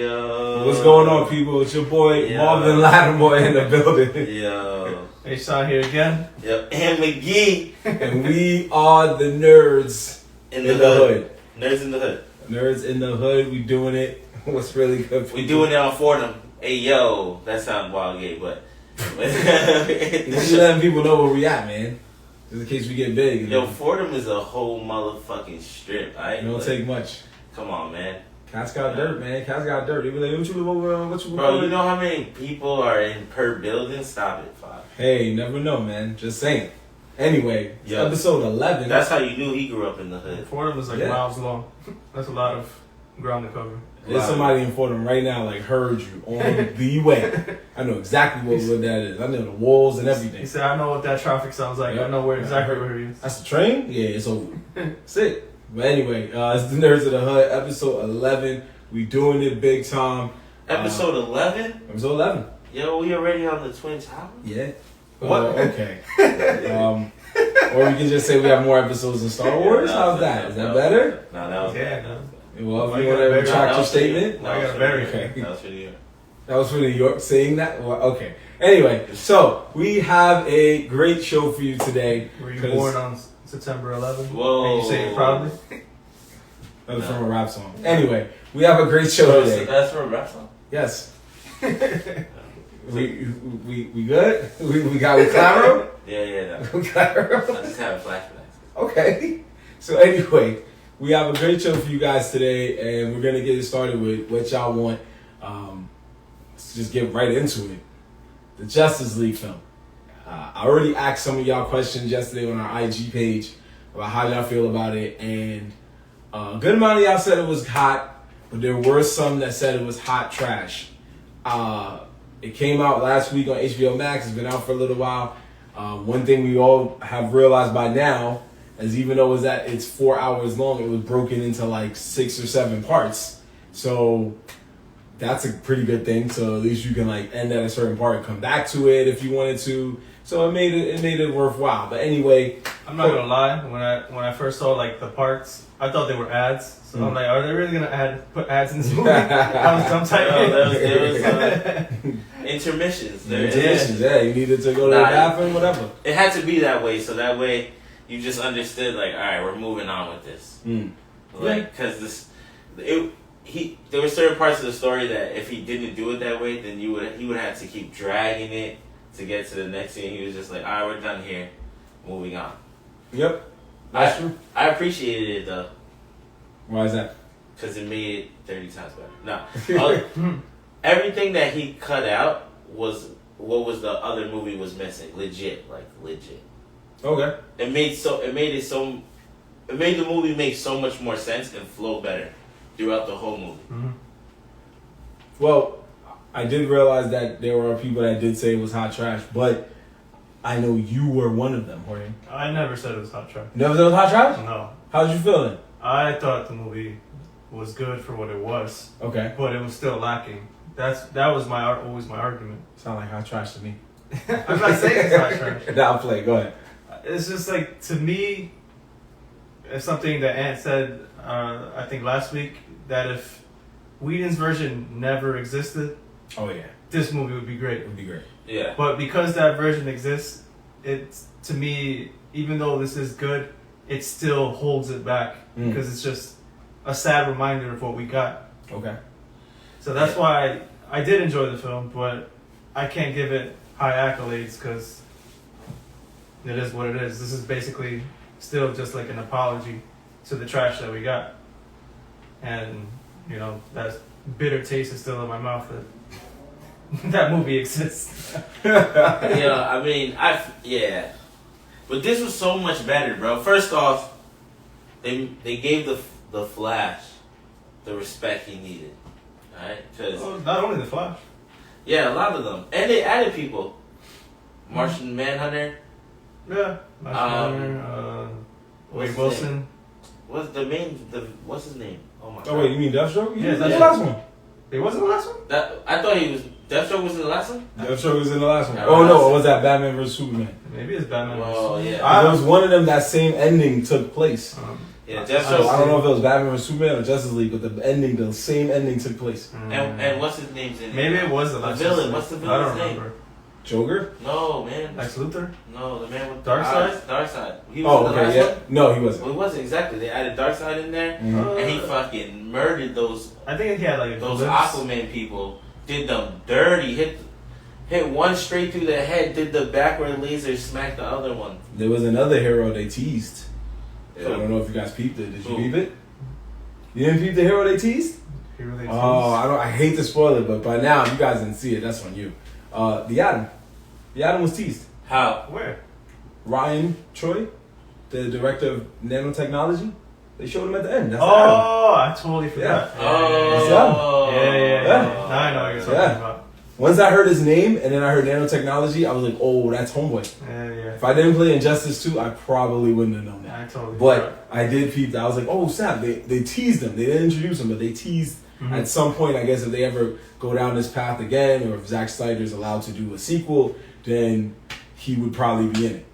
Yo. What's going on, people? It's your boy Marvin Lattimore in the building. Yo. Hey, Sean here again. Yep. And McGee. And we are the Nerdz in the hood. Nerds in the hood. Nerdz in the hood. We doing it. What's really good for we doing it on Fordham. Hey, yo. That sounds wild gay, but... Just letting people know where we at, man. Just in case we get big. Yo, Fordham is a whole motherfucking strip. It don't take much. Come on, man. Cats got dirt, man. Cats got dirt. They be like, what you Bro, you know how many people are in per building? Stop it, Fox. Hey, you never know, man. Just saying. Anyway, episode 11. That's how you knew he grew up in the hood. Fordham was like miles long. That's a lot of ground to cover. There's somebody in Fordham right now, like, heard you on the way. I know exactly what that is. I know the walls and everything. He said, I know what that traffic sounds like. Yep. I know exactly where he is. That's the train? Yeah, it's over. Sick. But anyway, it's the Nerds of the Hood, episode 11. We doing it big time. Episode 11? Episode 11. Yo, we already on the Twin Towers? Yeah. What? Okay. Or we can just say we have more episodes in Star Wars. How's that? Is that better? No, that was no. Well, if you want to retract your statement. That was for New York. That was for New York saying that? Well, okay. Anyway, so we have a great show for you today. Were you born on September 11th? Whoa. And you say it proudly? That was from a rap song. Anyway, we have a great show today. That's from a rap song? Yes. we good? We Claro? Yeah. We Claro? I just have flashbacks. Okay. So anyway, we have a great show for you guys today, and we're going to get it started with what y'all want. Let's just get right into it. The Justice League film. I already asked some of y'all questions yesterday on our IG page about how y'all feel about it, and a good amount of y'all said it was hot, but there were some that said it was hot trash. It came out last week on HBO Max. It's been out for a little while. One thing we all have realized by now is even though it's 4 hours long, it was broken into like 6 or 7 parts. So that's a pretty good thing. So at least you can like end at a certain part and come back to it if you wanted to. So it made it worthwhile. But anyway, I'm not gonna lie. When I first saw like the parts, I thought they were ads. So I'm like, are they really gonna put ads in this movie? I was dumb typing. There was intermissions. Yeah, you needed to go to the bathroom, whatever. It had to be that way, so that way you just understood, like, all right, we're moving on with this. Like, because there were certain parts of the story that if he didn't do it that way, then he would have to keep dragging it to get to the next scene. He was just like, all right, we're done here, moving on. Yep, that's true. I appreciated it though. Why is that? Because it made it 30 times better. No, everything that he cut out was what was the other movie was missing. Legit. Okay. It made the movie make so much more sense and flow better throughout the whole movie. Mm-hmm. Well, I did realize that there were people that did say it was hot trash, but I know you were one of them, Jorge. I never said it was hot trash. You never said it was hot trash? No. How did you feel then? I thought the movie was good for what it was. Okay. But it was still lacking. That was always my argument. Sound like hot trash to me. I'm not saying it's hot trash. I'll play. Go ahead. It's just like, to me, it's something that Ant said, I think last week, that if Whedon's version never existed, this movie would be great. It would be great. Yeah. But because that version exists, it's, to me, even though this is good, it still holds it back because it's just a sad reminder of what we got. Okay. So that's why I did enjoy the film, but I can't give it high accolades because it is what it is. This is basically still just like an apology to the trash that we got. And, that bitter taste is still in my mouth that that movie exists. Yeah, I mean, but this was so much better, bro. First off, they gave the Flash the respect he needed, right? Because not only the Flash. Yeah, a lot of them, and they added people. Martian Manhunter. Yeah. Wade Wilson. What's his name? Oh my god. Oh wait, you mean Deathstroke? Yeah, that's the last one. It wasn't the last one? I thought he was. Deathstroke was in the last one? Deathstroke was in the last one. Oh no, or was that Batman vs Superman? Maybe it's Batman. Oh yeah. There was one of them that same ending took place. Yeah, I don't know if it was Batman vs Superman or Justice League, but the same ending took place. And what's his name's in it? Maybe it was the villain. What's the villain's name? Remember. Joker? No, man. Lex Luthor? No, the man with Darkseid? Darkseid. He was in the last one? No, he wasn't. Well, he wasn't exactly. They added Darkseid in there, and he fucking murdered those. I think he had like those Aquaman people. Did them dirty. Hit one straight through the head. Did the backward laser smack the other one? There was another hero they teased. I don't know if you guys peeped it. Did you peep it? You didn't peep the hero they teased? I hate to spoil it, but by now you guys didn't see it. That's on you. The Atom. The Atom was teased. How? Where? Ryan Choi, the director of nanotechnology. They showed him at the end. That's I totally forgot. Yeah. Now I know what you're talking about. Once I heard his name and then I heard nanotechnology, I was like, oh, that's Homeboy. Yeah. If I didn't play Injustice 2, I probably wouldn't have known that. I totally But I did peep that. I was like, oh, snap. They teased him. They didn't introduce him, but they teased at some point, I guess, if they ever go down this path again or if Zack Snyder's allowed to do a sequel, then he would probably be in it.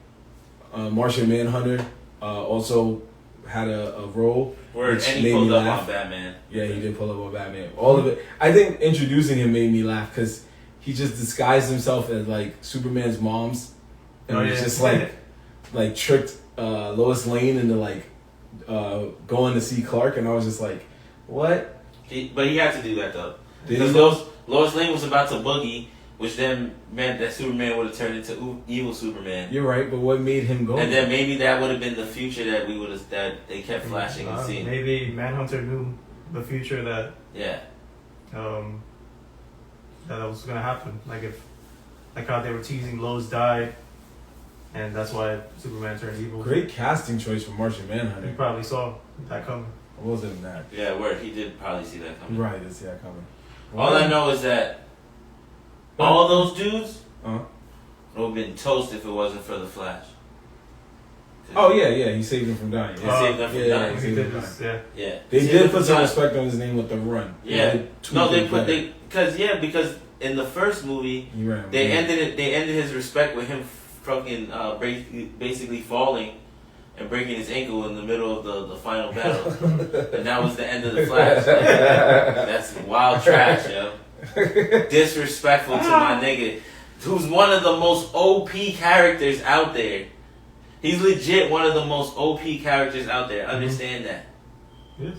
Martian Manhunter also had a role. And he pulled up on Batman. Yeah, he did pull up on Batman. All of it. I think introducing him made me laugh because he just disguised himself as like Superman's mom's, and was just like tricked Lois Lane into like going to see Clark, and I was just like, what? But he had to do that though, because Lois Lane was about to boogie, which then meant that Superman would have turned into evil Superman. You're right, but what made him go? And then maybe that would have been the future that that they kept flashing and seeing. Maybe Manhunter knew the future that that was gonna happen. Like how they were teasing Lois died, and that's why Superman turned evil. Great casting choice for Martian Manhunter. You probably saw that coming. What was it that? Yeah, where he did probably see that coming. Right, did see that coming. All I know is that all those dudes would have been toast if it wasn't for the Flash. Oh yeah, he saved them from dying. He saved them from dying. He saved them from dying. Yeah. They did put some respect on his name with the run. Yeah. Because in the first movie they ended his respect with him fucking basically falling and breaking his ankle in the middle of the final battle. And that was the end of the Flash. Like, that's wild trash, yo. Disrespectful to my nigga, who's one of the most OP characters out there. He's legit one of the most OP characters out there. Understand that. Yes.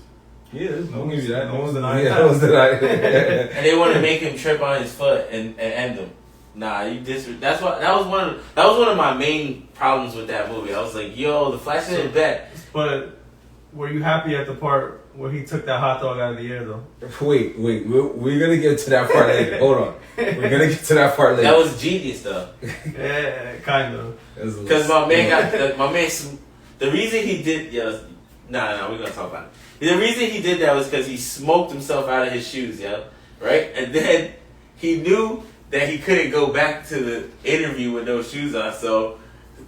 He is. Don't give you that. No one's denying that. No one's denying. And they want to make him trip on his foot and end him. Nah, that was one of my main problems with that movie. I was like, yo, the Flash didn't bet. But were you happy at the part where he took that hot dog out of the air, though? Wait. We're going to get to that part later. Hold on. We're going to get to that part later. That was genius, though. Yeah, kind of. Because my man the reason he did, we're going to talk about it. The reason he did that was because he smoked himself out of his shoes, right? And then he knew that he couldn't go back to the interview with no shoes on, so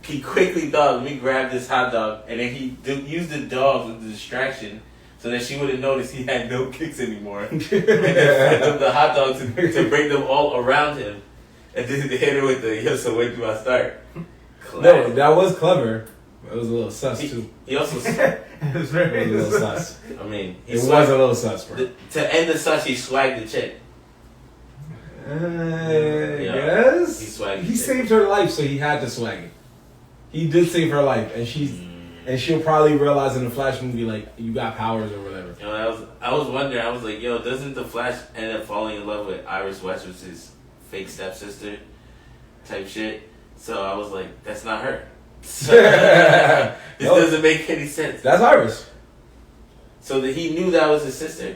he quickly thought, let me grab this hot dog, and then he used the dog as a distraction so that she wouldn't notice he had no kicks anymore. And then fed them the hot dog to bring them all around him, and then they hit her with the, so wait till I start. No, that was clever. It was a little sus, too. He also... It was a little sus. I mean... It was a little sus, bro. To end the sus, he swagged the chick. Yes. He saved her life, so he had to swag it. He did save her life, and she'll probably realize in the Flash movie, like, you got powers or whatever. I was wondering. I was like, yo, doesn't the Flash end up falling in love with Iris West, which is his fake stepsister type shit? So I was like, that's not her. This doesn't make any sense. That's Iris. So that he knew that was his sister.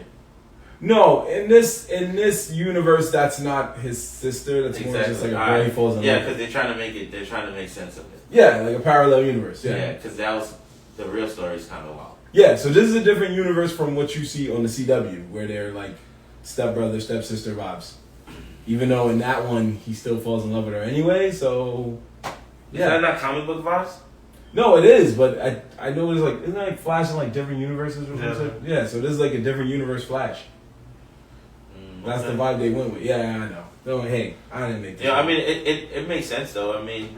No, in this universe, that's not his sister. That's more just like a boy he falls in love. Yeah, because they're trying to make sense of it. Yeah, like a parallel universe. Yeah, because that was the real story is kind of wild. Yeah, so this is a different universe from what you see on the CW, where they're like stepbrother, stepsister vibes. Even though in that one he still falls in love with her anyway. So yeah, is that not comic book vibes? No, it is, but I know it's like, isn't that like Flash in like different universes or something? Yeah, so this is like a different universe Flash. That's the vibe they went with. Yeah, I know. No, hey, I didn't make that. Yeah, I mean, it makes sense though. I mean,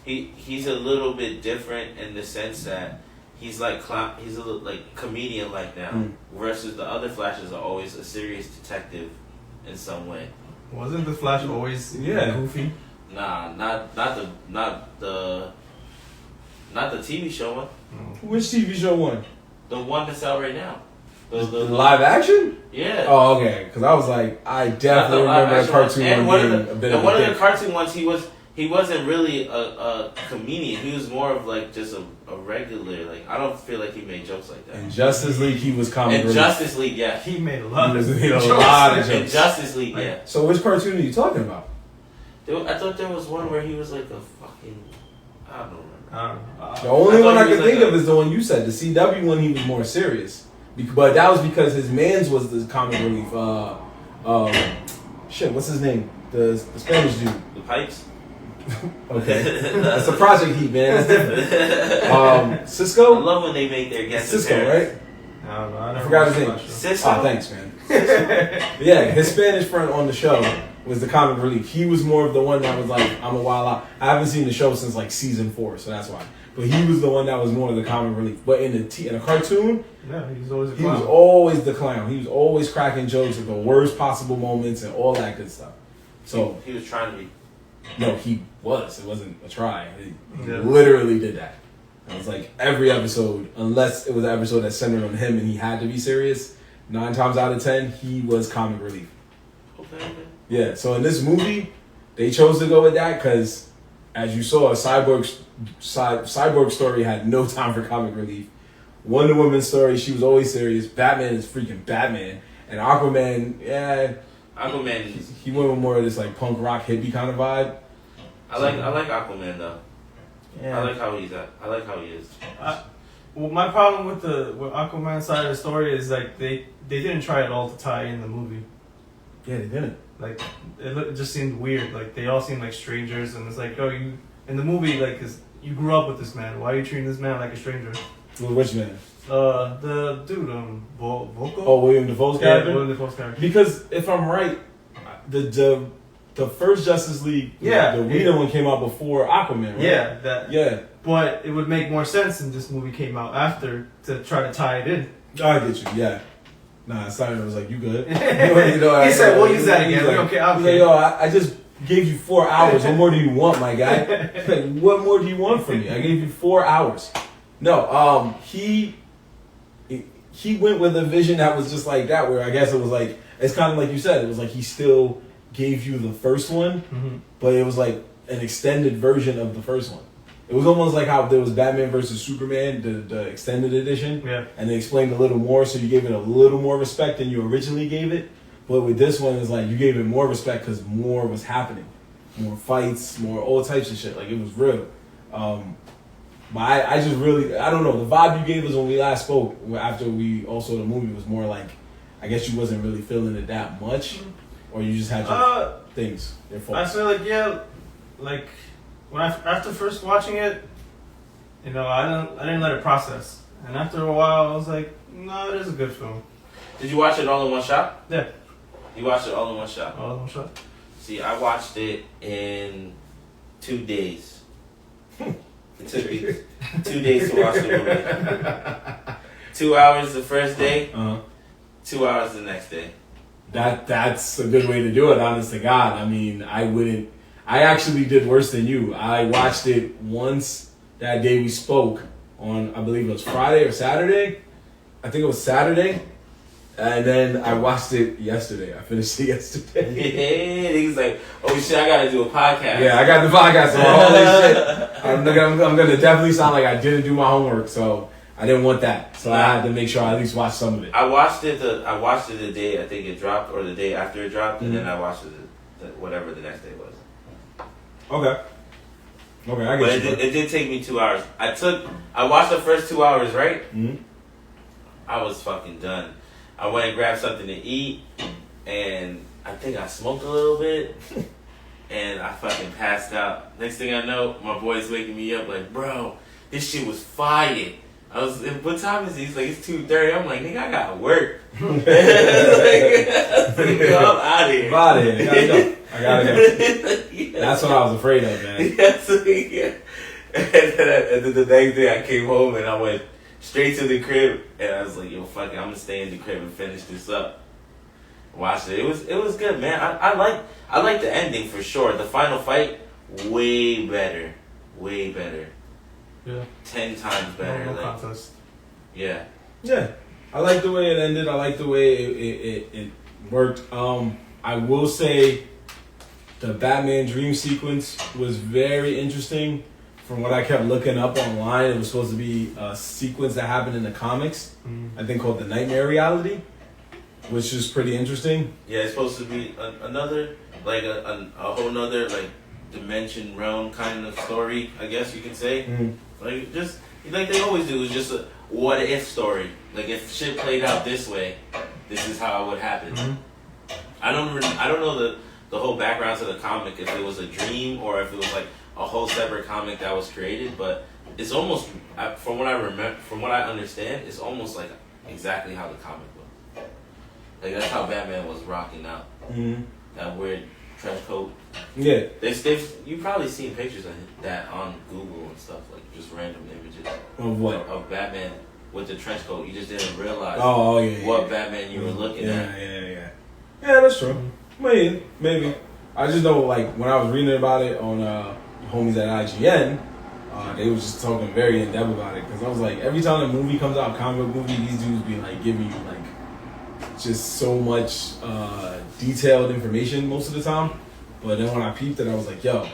he's a little bit different in the sense that he's like he's a little, like comedian like now, versus the other Flashes are always a serious detective in some way. Wasn't the Flash always goofy? Nah, not the TV show one. Which TV show one? The one that's out right now. The live action? Yeah. Oh, okay. Because I was like, I definitely remember the cartoon one being a bit of a one of dick. the cartoon ones, he wasn't really a comedian. He was more of like just a regular. Like I don't feel like he made jokes like that. In Justice League, he was comic relief. In Justice League, yeah, he made a lot of jokes. In Justice League, yeah. So which cartoon are you talking about? I thought there was one where he was like a fucking. I don't remember. The only one I can think of is the one you said. The CW one, he was more serious. But that was because his man's was the comic relief. Shit, what's his name? The Spanish dude. The Pipes? Okay. That's a Project Heat, man. That's different. Cisco? I love when they make their guest Cisco, appearance. right? I don't know. I forgot his name. Cisco? Oh, thanks, man. Yeah, his Spanish friend on the show was the comic relief. He was more of the one that was like, I'm a wild out. I haven't seen the show since like season 4, so that's why. But he was the one that was more of the comic relief. But in a cartoon, yeah, he was always a he clown. was always the clown. He was always cracking jokes at the worst possible moments and all that good stuff. So he was trying to be. No, he was. It wasn't a try. He literally did that. It was like every episode, unless it was an episode that centered on him and he had to be serious, 9 times out of 10, he was comic relief. Okay. Yeah, so in this movie, they chose to go with that because, as you saw, Cyborg's story had no time for comic relief. Wonder Woman's story, she was always serious. Batman is freaking Batman. And Aquaman, he went with more of this like punk rock hippie kind of vibe. I like Aquaman though. Yeah. I like how he's at. I like how he is. Well, my problem with Aquaman's side of the story is like they didn't try at all to tie in the movie. Yeah, they didn't. Like it just seemed weird. Like they all seemed like strangers, and it's like, oh, you in the movie, like, 'cause you grew up with this man. Why are you treating this man like a stranger? Well, which man? The dude, Volko. Oh, William Dafoe's character. Yeah, William Dafoe's character. Because if I'm right, the first Justice League, the Whedon one came out before Aquaman, right? Yeah, that. Yeah. But it would make more sense if this movie came out after to try to tie it in. I get you. Yeah. Nah, Snyder was like, "You good?" He said, "We'll use that again." Like, yo, I just gave you 4 hours. What more do you want, my guy? Like, what more do you want from me? I gave you 4 hours. No, he went with a vision that was just like that, where I guess it was like, it's kind of like you said, it was like he still gave you the first one, but it was like an extended version of the first one. It was almost like how there was Batman versus Superman, the extended edition, and they explained a little more, so you gave it a little more respect than you originally gave it. But with this one, it's like you gave it more respect because more was happening, more fights, more all types of shit. Like it was real. But I just really, I don't know, the vibe you gave us when we last spoke after we all saw the movie was more like, I guess you wasn't really feeling it that much, or you just had your things, your faults. I feel like like when after first watching it, I didn't let it process, and after a while I was like, no, it is a good film. Did you watch it all in one shot? Yeah. You watched it all in one shot? All in one shot. See, I watched it in 2 days. It took me 2 days to watch the movie. 2 hours the first day, 2 hours the next day. That's a good way to do it, honest to God. I mean, I actually did worse than you. I watched it once that day we spoke on, I believe it was Friday or Saturday. I think it was Saturday. And then I watched it yesterday. I finished it yesterday. Yeah, he was like, oh shit, I gotta do a podcast. Yeah, I got the podcast, so holy shit. I'm gonna definitely sound like I didn't do my homework, so I didn't want that. So I had to make sure I at least watch some of it. I watched it the day I think it dropped, or the day after it dropped, and then I watched it whatever the next day was. Okay, I get you. But it did take me 2 hours. I watched the first 2 hours, right? Mm-hmm. I was fucking done. I went and grabbed something to eat, and I think I smoked a little bit, and I fucking passed out. Next thing I know, my boy's waking me up like, bro, this shit was fire. I was, what time is it? He's like, it's 2:30. I'm like, nigga, I gotta work. I'm out of here. I'm out of here. I gotta go. Yeah. That's what I was afraid of, man. Yeah. And then the next day I came home and I went straight to the crib, and I was like, yo, fuck it, I'm gonna stay in the crib and finish this up. Watched it. It was good, man. I like the ending for sure. The final fight, way better. Yeah. 10 times better. No like, contest. yeah. Yeah. I like the way it ended. I like the way it worked. I will say the Batman dream sequence was very interesting. From what I kept looking up online, it was supposed to be a sequence that happened in the comics. I think called the Nightmare Reality, which is pretty interesting. Yeah, it's supposed to be another, like a whole nother, like, dimension realm kind of story, I guess you can say. Like, just, like they always do, it's just a what if story. Like, if shit played out this way, this is how it would happen. I don't know the whole background to the comic, if it was a dream or if it was like a whole separate comic that was created, but it's almost, from what I remember, from what I understand, it's almost like exactly how the comic was. Like, that's how Batman was rocking out. That weird trench coat. Yeah. You probably seen pictures of that on Google and stuff, like just random images. Of what? Of Batman with the trench coat. You just didn't realize what Batman you were looking at. Yeah, that's true. Maybe. I just know, like, when I was reading about it on homies at IGN, they was just talking very in depth about it. Because I was like, every time a movie comes out, comic book movie, these dudes be like giving you like just so much detailed information most of the time. But then when I peeped it, I was like, yo,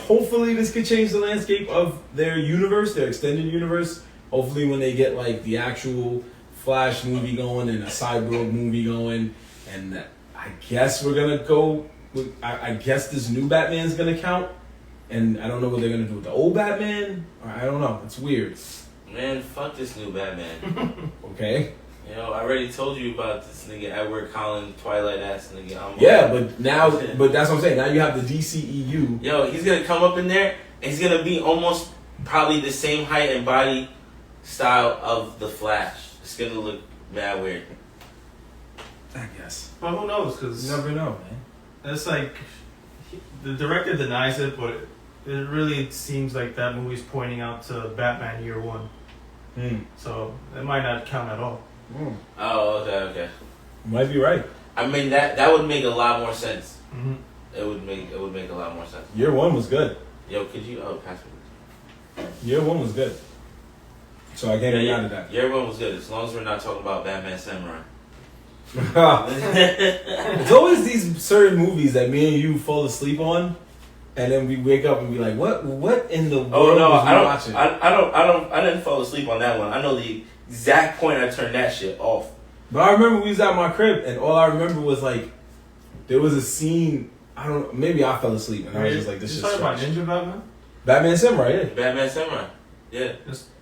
hopefully this could change the landscape of their universe, their extended universe. Hopefully when they get like the actual Flash movie going and a Cyborg movie going, and I guess we're gonna go with, I guess this new Batman's gonna count, and I don't know what they're gonna do with the old Batman, or I don't know, it's weird. Man, fuck this new Batman. Okay. You know, I already told you about this nigga Edward Cullen, Twilight ass nigga. But that's what I'm saying. Now you have the DCEU. Yo, he's gonna come up in there, and he's gonna be almost probably the same height and body style of the Flash. It's gonna look mad weird. I guess. But who knows? Because you never know, man. It's like the director denies it, but it really seems like that movie's pointing out to Batman Year One. So it might not count at all. Oh, okay. Might be right. I mean that would make a lot more sense. It would make a lot more sense. Year One was good. Yo, could you pass me? Year One was good. So I can't get out of that. Year One was good, as long as we're not talking about Batman Samurai. It's always these certain movies that me and you fall asleep on, and then we wake up and be like, "What in the world was we watching?" I didn't fall asleep on that one. I know the exact point I turned that shit off. But I remember we was at my crib, and all I remember was like, there was a scene. Maybe I fell asleep, and I was just like, "This shit's talking about Ninja Batman." Batman Samurai, yeah. Batman Samurai, yeah.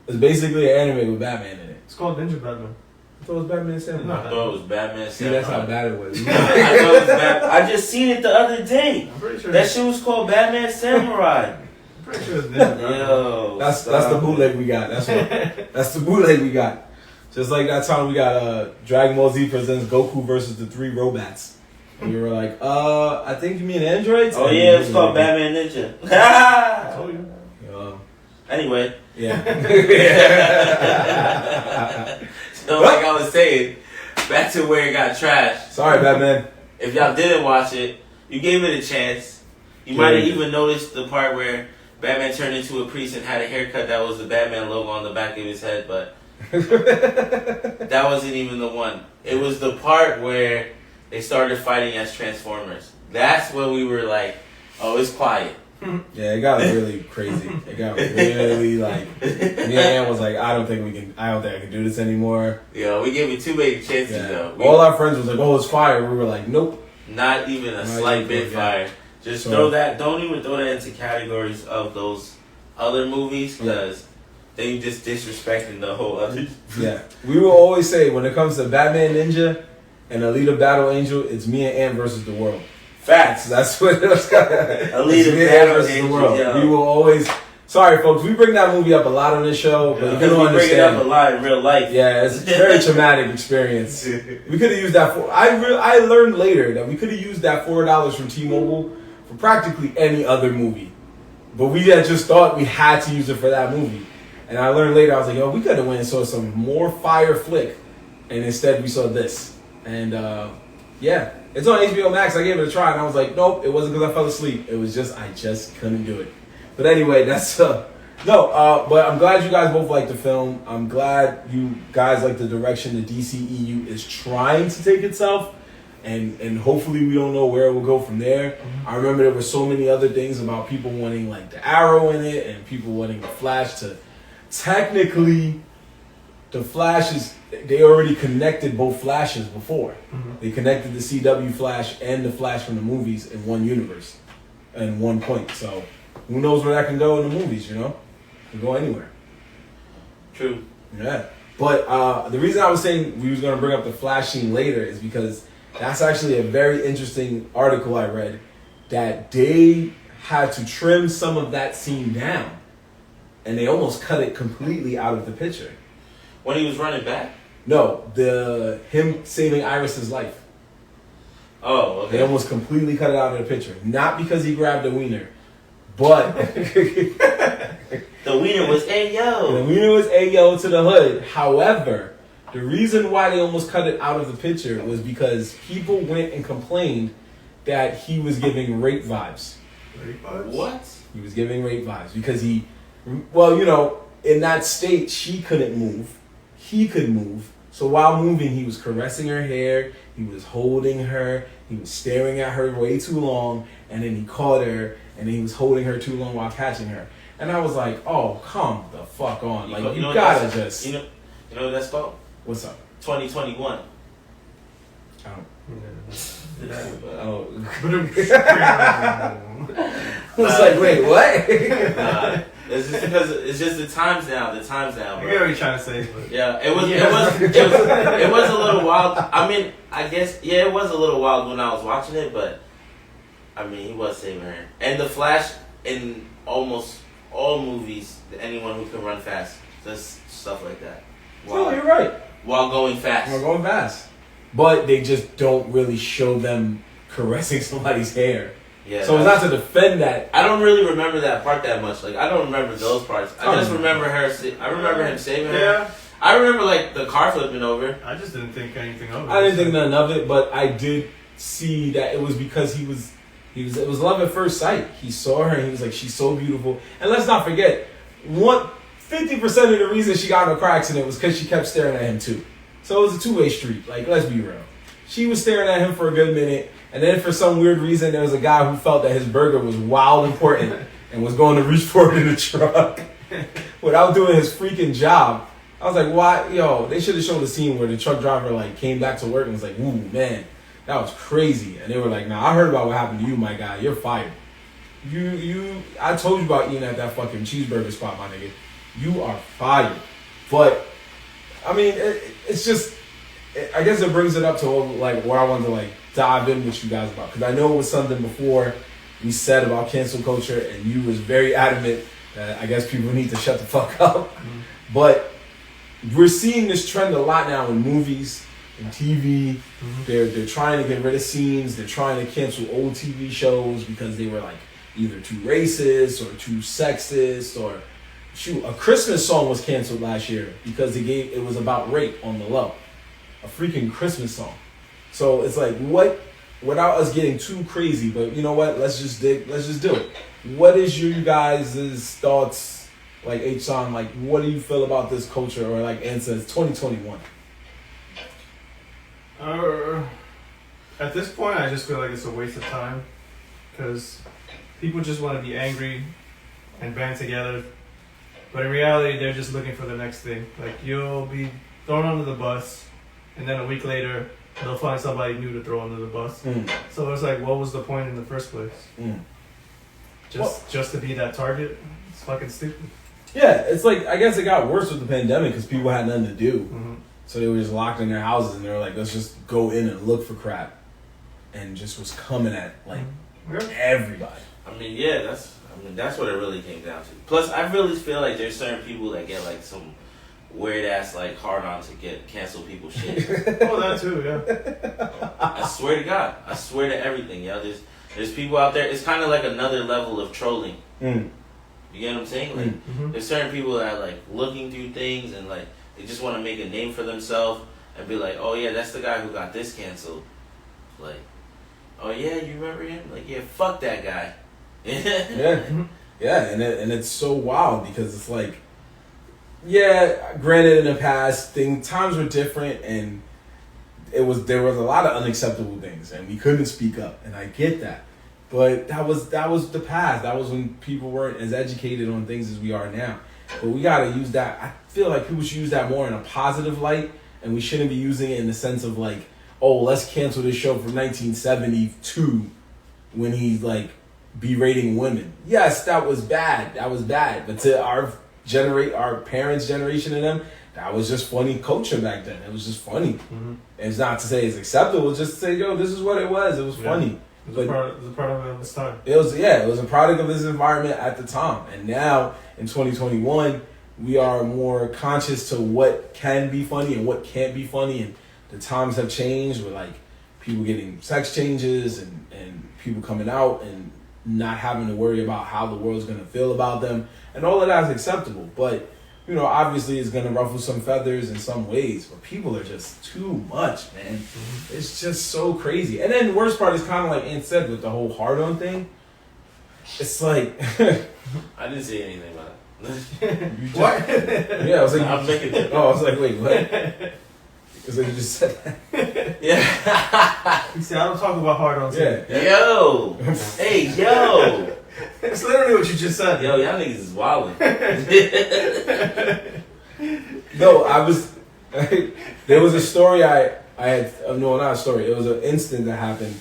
It's basically an anime with Batman in it. It's called Ninja Batman. I thought it was Batman Samurai. I thought it was Batman Samurai. See, that's how bad it was. I thought it was I just seen it the other day. I'm pretty sure that shit was called Batman Samurai. I'm pretty sure it's Ninja Batman. Yo, that's the bootleg we got. That's the bootleg we got. Just like that time we got Dragon Ball Z presents Goku versus the 3 robots. And we were like, I think you mean androids? Oh, yeah, it's called Batman Ninja. I told you. Anyway. Yeah. So, like I was saying, back to where it got trashed. Sorry, Batman. If y'all didn't watch it, you gave it a chance. You might have even noticed the part where Batman turned into a priest and had a haircut that was the Batman logo on the back of his head, but that wasn't even the one. It was the part where they started fighting as Transformers. That's when we were like, oh, it's quiet. Yeah, it got really crazy. It got really like, me and Ann was like, I don't think I can do this anymore. Yo, we gave it too many chances though. All our friends was like, oh, it's fire. We were like, nope. Not even a slight bit fire. Just throw that, don't even throw that into categories of those other movies, because then you just disrespecting the whole other. Yeah. We will always say, when it comes to Batman Ninja and Alita Battle Angel, it's me and Ann versus the world. Facts. That's what it was. Alita Battle versus the world. Yeah. We will always. Sorry, folks. We bring that movie up a lot on this show, but you don't understand. We bring it up a lot in real life. Yeah, it's a very traumatic experience. We could have used that for. I learned later that we could have used that $4 from T-Mobile for practically any other movie, but we had just thought we had to use it for that movie. And I learned later, I was like, yo, we could have went and saw some more fire flick. And instead we saw this. And yeah, it's on HBO Max. I gave it a try and I was like, nope, it wasn't because I fell asleep. It was just, I just couldn't do it. But anyway, that's, but I'm glad you guys both like the film. I'm glad you guys like the direction the DCEU is trying to take itself. And hopefully we don't know where it will go from there. Mm-hmm. I remember there were so many other things about people wanting like the Arrow in it and people wanting the Flash to... Technically, the Flash they already connected both Flashes before. Mm-hmm. They connected the CW Flash and the Flash from the movies in one universe and one point. So who knows where that can go in the movies, you know? It can go anywhere. True. Yeah. But the reason I was saying we was going to bring up the Flash scene later is because that's actually a very interesting article I read that they had to trim some of that scene down. And they almost cut it completely out of the picture. When he was running back? No, him saving Iris's life. Oh, okay. They almost completely cut it out of the picture. Not because he grabbed a wiener, but... The wiener was Ayo. The wiener was Ayo to the hood. However, the reason why they almost cut it out of the picture was because people went and complained that he was giving rape vibes. Rape vibes? What? He was giving rape vibes because he... Well, you know, in that state, she couldn't move. He could move. So while moving, he was caressing her hair. He was holding her. He was staring at her way too long. And then he caught her. And then he was holding her too long while catching her. And I was like, oh, come the fuck on. Like, you gotta just... You know what that's called? What's up? 2021. I don't... I was like, wait, what? Nah, it's just because it's just the times now. I get what you're trying to say. Yeah, it was a little wild. I mean, I guess it was a little wild when I was watching it, but I mean, he was saving her. And the Flash in almost all movies, anyone who can run fast, does stuff like that. Well, you're right. While going fast. While going fast. But they just don't really show them caressing somebody's hair. Yeah. So it's not to defend that. I don't really remember that part that much. Like, I don't remember those parts. I just remember her. I remember him saving her. Yeah. I remember like the car flipping over. I just didn't think anything of it. I didn't think nothing of it, but I did see that it was because it was love at first sight. He saw her and he was like, she's so beautiful. And let's not forget, 50% of the reason she got in a car accident was because she kept staring at him too. So it was a two-way street. Like, let's be real. She was staring at him for a good minute, and then for some weird reason, there was a guy who felt that his burger was wild important and was going to reach for it in the truck without doing his freaking job. I was like, why? Yo, they should have shown the scene where the truck driver like came back to work and was like, ooh, man, that was crazy. And they were like, nah, I heard about what happened to you, my guy. You're fired. I told you about eating at that fucking cheeseburger spot, my nigga. You are fired. But, I mean, it's just... I guess it brings it up to like what I wanted to like dive in with you guys about, because I know it was something before we said about cancel culture, and you was very adamant that I guess people need to shut the fuck up. Mm-hmm. But we're seeing this trend a lot now in movies and TV. Mm-hmm. They're trying to get rid of scenes. They're trying to cancel old TV shows because they were like either too racist or too sexist, or shoot, a Christmas song was canceled last year because it was about rape on the low. A freaking Christmas song. So it's like, what, without us getting too crazy, but you know what, let's just do it. What is you guys' thoughts, like H-Son, like what do you feel about this culture, or like Ann says, 2021? At this point, I just feel like it's a waste of time, because people just want to be angry and band together, but in reality, they're just looking for the next thing. Like, you'll be thrown under the bus, and then a week later, they'll find somebody new to throw under the bus. Mm. So it's like, what was the point in the first place? Mm. Just to be that target? It's fucking stupid. Yeah, it's like, I guess it got worse with the pandemic because people had nothing to do. Mm-hmm. So they were just locked in their houses, and they were like, let's just go in and look for crap. And just was coming at, like, everybody. I mean, yeah, that's what it really came down to. Plus, I really feel like there's certain people that get, like, some weird ass like hard on to get cancel people shit. Oh, that too, yeah. I swear to God. I swear to everything, yo. There's people out there. It's kind of like another level of trolling. Mm. You get what I'm saying? Like, there's certain people that are like looking through things and like they just want to make a name for themselves and be like, oh yeah, that's the guy who got this canceled. Like, oh yeah, you remember him? Like, yeah, fuck that guy. Yeah, and it's so wild because it's like, yeah, granted in the past, times were different and there was a lot of unacceptable things and we couldn't speak up, and I get that. But that was the past. That was when people weren't as educated on things as we are now. But we gotta use that. I feel like people should use that more in a positive light, and we shouldn't be using it in the sense of like, oh, let's cancel this show from 1972 when he's like berating women. Yes, that was bad. But to our parents' generation and them, that was just funny culture back then. It was just funny. And it's not to say it's acceptable. It's just to say, yo, this is what it was. It was funny. It was a product of its time. It was a product of this environment at the time. And now, in 2021, we are more conscious to what can be funny and what can't be funny. And the times have changed with, like, people getting sex changes and people coming out and not having to worry about how the world's going to feel about them. And all of that is acceptable. But, you know, obviously it's going to ruffle some feathers in some ways. But people are just too much, man. It's just so crazy. And then the worst part is kind of like Ant said with the whole hard-on thing. It's like... I didn't say anything about it. What? Yeah, I was like... I'm making it. Oh, I was like, wait, what? Because like you just said that. Yeah. You see, I don't talk about hard-on. Yeah. Yo. Hey, yo. It's literally what you just said. Yo, y'all niggas is wildin'. No, I was... there was a story I had... no, not a story. It was an incident that happened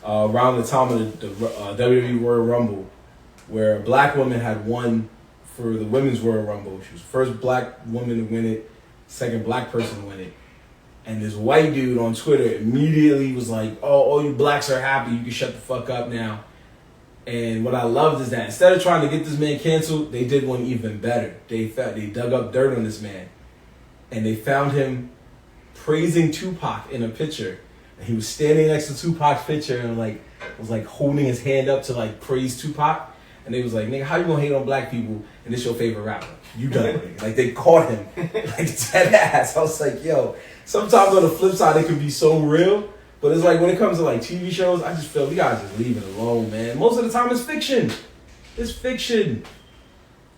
around the time of the WWE Royal Rumble where a black woman had won for the Women's Royal Rumble. She was the first black woman to win it, second black person to win it. And this white dude on Twitter immediately was like, oh, all you blacks are happy. You can shut the fuck up now. And what I loved is that instead of trying to get this man canceled, they did one even better. They dug up dirt on this man. And they found him praising Tupac in a picture. And he was standing next to Tupac's picture and was holding his hand up to like praise Tupac. And they was like, nigga, how you gonna hate on black people and this your favorite rapper? You done, nigga. Like they caught him like dead ass. I was like, yo, sometimes on the flip side it can be so real. But it's like when it comes to like TV shows, I just feel we gotta just leave it alone, man. Most of the time it's fiction. It's fiction.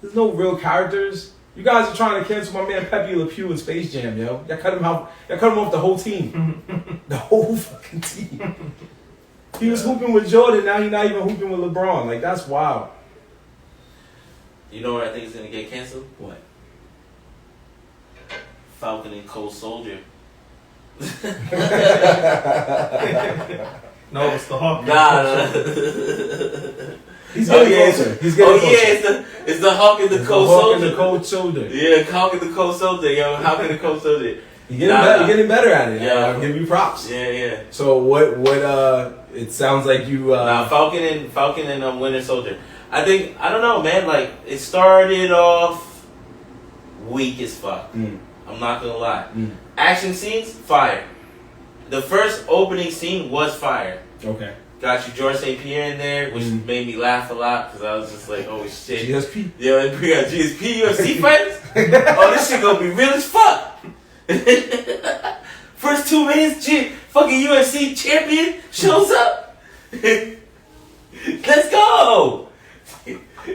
There's no real characters. You guys are trying to cancel my man Pepe Le Pew in Space Jam, yo. Y'all cut him off the whole team. The whole fucking team. He was hooping with Jordan, now he's not even hooping with LeBron. Like, that's wild. You know what I think is gonna get canceled? What? Falcon and Cold Soldier. No, it's the Hawk. Nah. He's getting closer. He's getting closer. It's the Hawk and the Cold Soldier. And the Cold Soldier. Yeah, Hawk and the Cold Soldier, yo. Hawk and the Cold Soldier. You're getting better at it. Yeah, I'll give you props. Yeah. So what? It sounds like you. Falcon and Winter Soldier. I don't know, man. Like it started off weak as fuck. I'm not gonna lie. Action scenes, fire. The first opening scene was fire. Okay. Got you George St. Pierre in there, which made me laugh a lot because I was just like, oh shit. GSP. Yeah, we got GSP UFC fighters. Oh, this shit gonna be real as fuck. First 2 minutes, fucking UFC champion shows up. Let's go.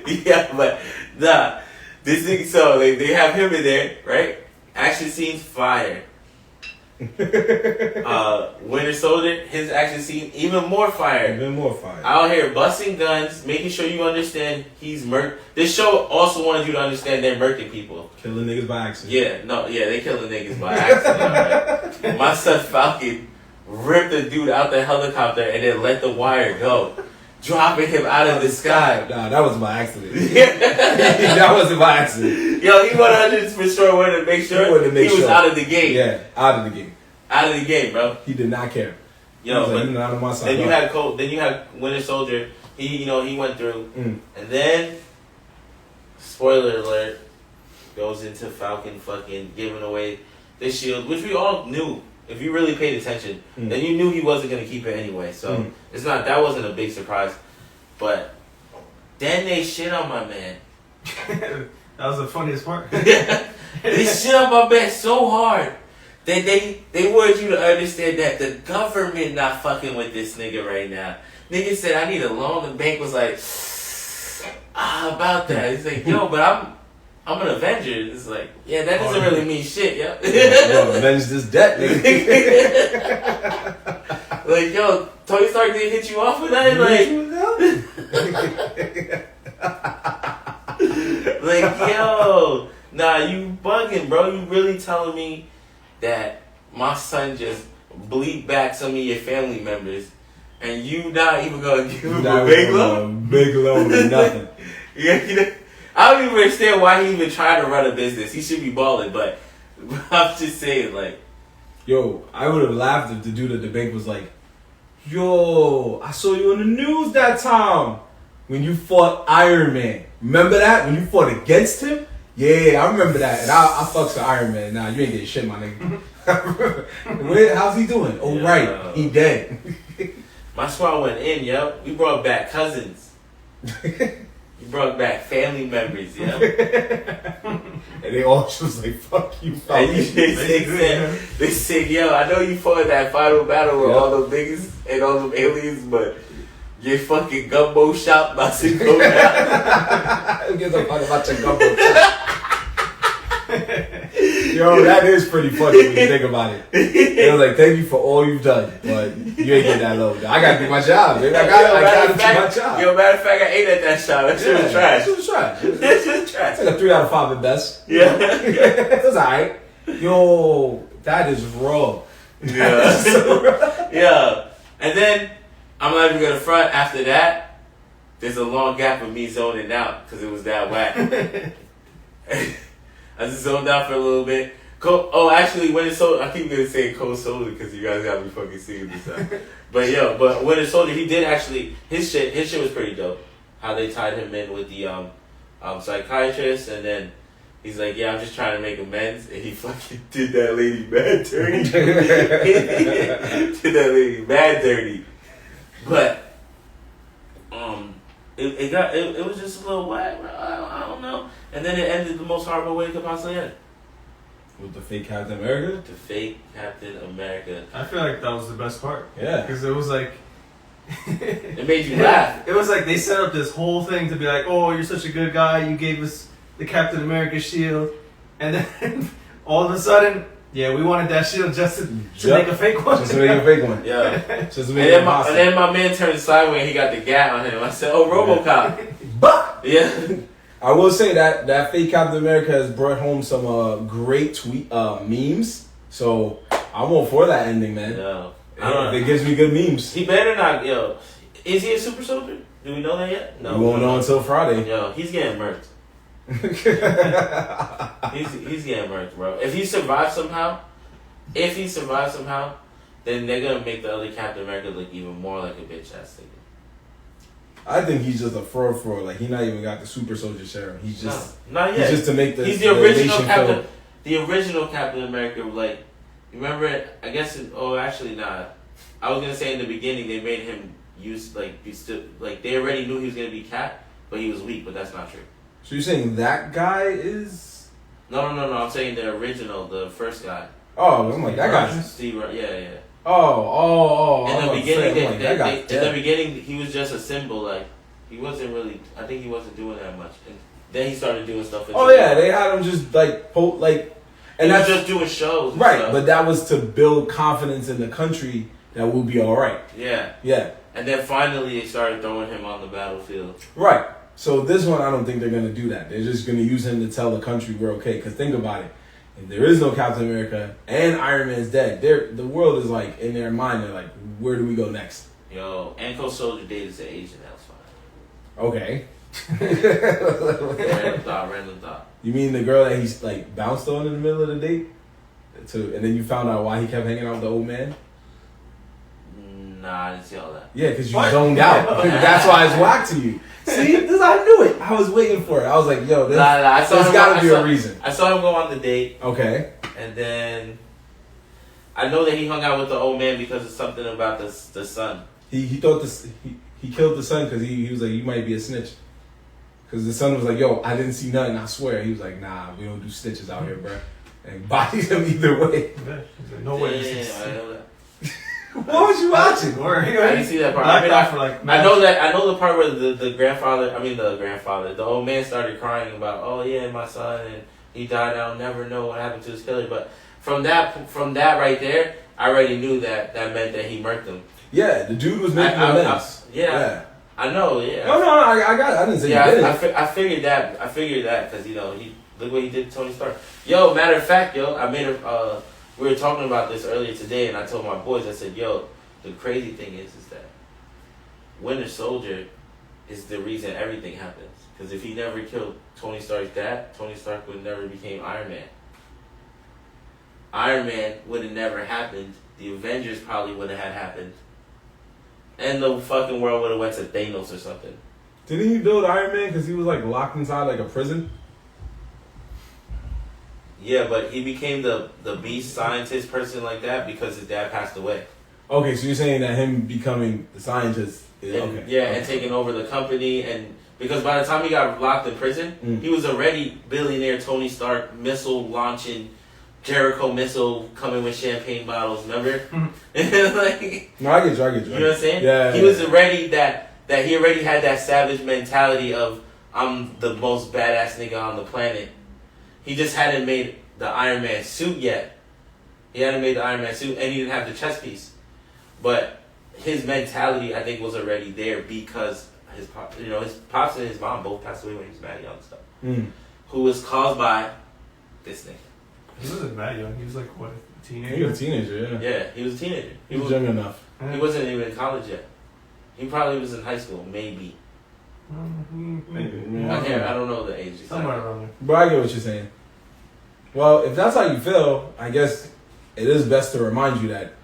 Yeah, but nah, this thing. So they have him in there, right? Action scenes, fire. Winter Soldier, his action scene, even more fire. Out here busting guns, making sure you understand he's This show also wanted you to understand they're murking people. Killing niggas by accident. Yeah, they killing niggas by accident. Right? My son Falcon ripped the dude out the helicopter and then let the wire go, dropping him out of the sky. Nah, that was by accident. That wasn't by accident. Yo, he 100% wanted to make sure he was out of the game. Yeah, out of the game. Out of the game, bro. He did not care. Yo, but not on my side. Then you had Winter Soldier. He went through, and then spoiler alert, goes into Falcon fucking giving away the shield, which we all knew. If you really paid attention, then you knew he wasn't gonna keep it anyway. So that wasn't a big surprise. But then they shit on my man. That was the funniest part. They shit on my man so hard that they wanted you to understand that the government not fucking with this nigga right now. Nigga said, I need a loan. The bank was like, about that. He's like, yo, but I'm an Avenger. It's like, yeah, that doesn't really mean shit, yo. Yo, avenge this debt, nigga. Like, yo, Tony Stark didn't hit you off with that? Like, yo, nah, you bugging, bro. You really telling me that my son just bleed back some of your family members and you not even gonna give him a big loan? Big loan or nothing. Yeah, you know, I don't even understand why he even tried to run a business. He should be balling, but I'm just saying, like, yo, I would have laughed if the dude at the bank was like, yo, I saw you on the news that time when you fought Iron Man. Remember that? When you fought against him? Yeah, I remember that. And I fucks with Iron Man. Nah, you ain't getting shit, my nigga. How's he doing? Oh, yeah. Right. He dead. My squad went in, yo. We brought back cousins. We brought back family members, yo. And they all just like, fuck you, Falcon. They said, yo, I know you fought that final battle with all those niggas and all them aliens, but your fucking gumbo shop about to go down. Who gives a fuck about your gumbo shop? Yo, that is pretty funny when you think about it. They was like, thank you for all you've done, but you ain't getting that low. I gotta do my job, baby. I gotta do my job. Yo, matter of fact, I ate at that shop. That shit was trash. That was trash. That shit was trash. It's like a 3 out of 5 at best. Yeah. It was alright. Yo, that is raw. Yeah. Yeah. And then, I'm not even gonna front after that. There's a long gap of me zoning out because it was that whack. I just zoned out for a little bit. Actually, Winter Soldier, I keep gonna say Cold Soldier because you guys got me fucking singing this out. but Winter Soldier, he did actually, his shit was pretty dope. How they tied him in with the psychiatrist, and then he's like, yeah, I'm just trying to make amends, and he fucking did that lady mad dirty. Did that lady mad dirty. But it was just a little whack, bro. I don't know. And then it ended the most horrible way it could possibly end. With the fake Captain America? The fake Captain America. I feel like that was the best part. Yeah. Because it was like... It made you laugh. It was like they set up this whole thing to be like, oh, you're such a good guy, you gave us the Captain America shield. And then all of a sudden, yeah, we wanted that shield just to make a fake one. Just to make a fake one. Yeah. Just to make it and then my man turned sideways and he got the gat on him. I said, oh, RoboCop. But yeah. I will say that fake Captain America has brought home some great memes. So I'm all for that ending, man. Yeah. It gives me good memes. He better not, yo. Is he a super soldier? Do we know that yet? No. We won't know until Friday. Yo, he's getting murked. he's getting murked, bro. If he survives somehow, then they're gonna make the other Captain America look even more like a bitch ass nigga. I think he's just a fraud. Like he not even got the super soldier serum. He's just not yet. He's just to make he's the original Captain. The original Captain America, like, remember it? I guess. Actually, not. I was gonna say in the beginning they made him they already knew he was gonna be Cap, but he was weak. But that's not true. So you're saying that guy is? No. I'm saying the original, the first guy. Oh, I'm like that guy. Steve, yeah. Oh. In the beginning, in the beginning, he was just a symbol. Like he wasn't really. I think he wasn't doing that much. And then he started doing stuff. They had him just and that's just doing shows. Right, stuff. but that was to build confidence in the country that we'll be all right. Yeah. And then finally, they started throwing him on the battlefield. Right. So this one, I don't think they're gonna do that. They're just gonna use him to tell the country we're okay. Because think about it. If there is no Captain America and Iron Man's dead, the world is like, in their mind, they're like, where do we go next? Yo, Anko Soldier dated an Asian, that was fine. Okay. Random thought. You mean the girl that he's like bounced on in the middle of the date? And then you found out why he kept hanging out with the old man? Nah, I didn't see all that. Yeah, because you zoned out. That's why it's whack to you. See, I knew it. I was waiting for it. I was like, yo, there's got to be a reason. I saw him go on the date. Okay. And then I know that he hung out with the old man because of something about the son. He thought he killed the son because he was like, you might be a snitch. Because the son was like, yo, I didn't see nothing, I swear. He was like, nah, we don't do stitches out here, bro. And bodied him either way. Yeah, he's like, no way. I know that. What was you watching? I didn't see that part. I know the part where the old man started crying about, oh yeah, my son, and he died. I'll never know what happened to his killer. But from that right there, I already knew that meant that he murked him. Yeah, the dude was making amends. Yeah. I know, yeah. No, I didn't say you did it. I figured that because, you know, look what he did to Tony Stark. Yo, matter of fact, I made we were talking about this earlier today, and I told my boys, I said, yo, the crazy thing is that Winter Soldier is the reason everything happens. Because if he never killed Tony Stark's dad, Tony Stark would never became Iron Man. Iron Man would have never happened. The Avengers probably would have happened. And the fucking world would have went to Thanos or something. Didn't he build Iron Man because he was like locked inside like a prison? Yeah, but he became the beast scientist person like that because his dad passed away. Okay, so you're saying that him becoming the scientist is okay. Yeah, and taking over the company, and because by the time he got locked in prison, he was already billionaire Tony Stark, missile launching, Jericho missile coming with champagne bottles, remember? Like, no, I get you. You know what I'm saying? Yeah. He was already that he already had that savage mentality of, I'm the most badass nigga on the planet. He just hadn't made the Iron Man suit yet. He hadn't made the Iron Man suit, and he didn't have the chest piece. But his mentality, I think, was already there because his pops and his mom both passed away when he was mad young and stuff. Who was caused by this nigga. He wasn't mad young. He was like, what, a teenager? He was a teenager, yeah. Yeah, he was a teenager. He was young enough. He wasn't even in college yet. He probably was in high school, maybe. Maybe. I don't know the age. Somewhere around there. But I get what you're saying. Well, if that's how you feel, I guess it is best to remind you that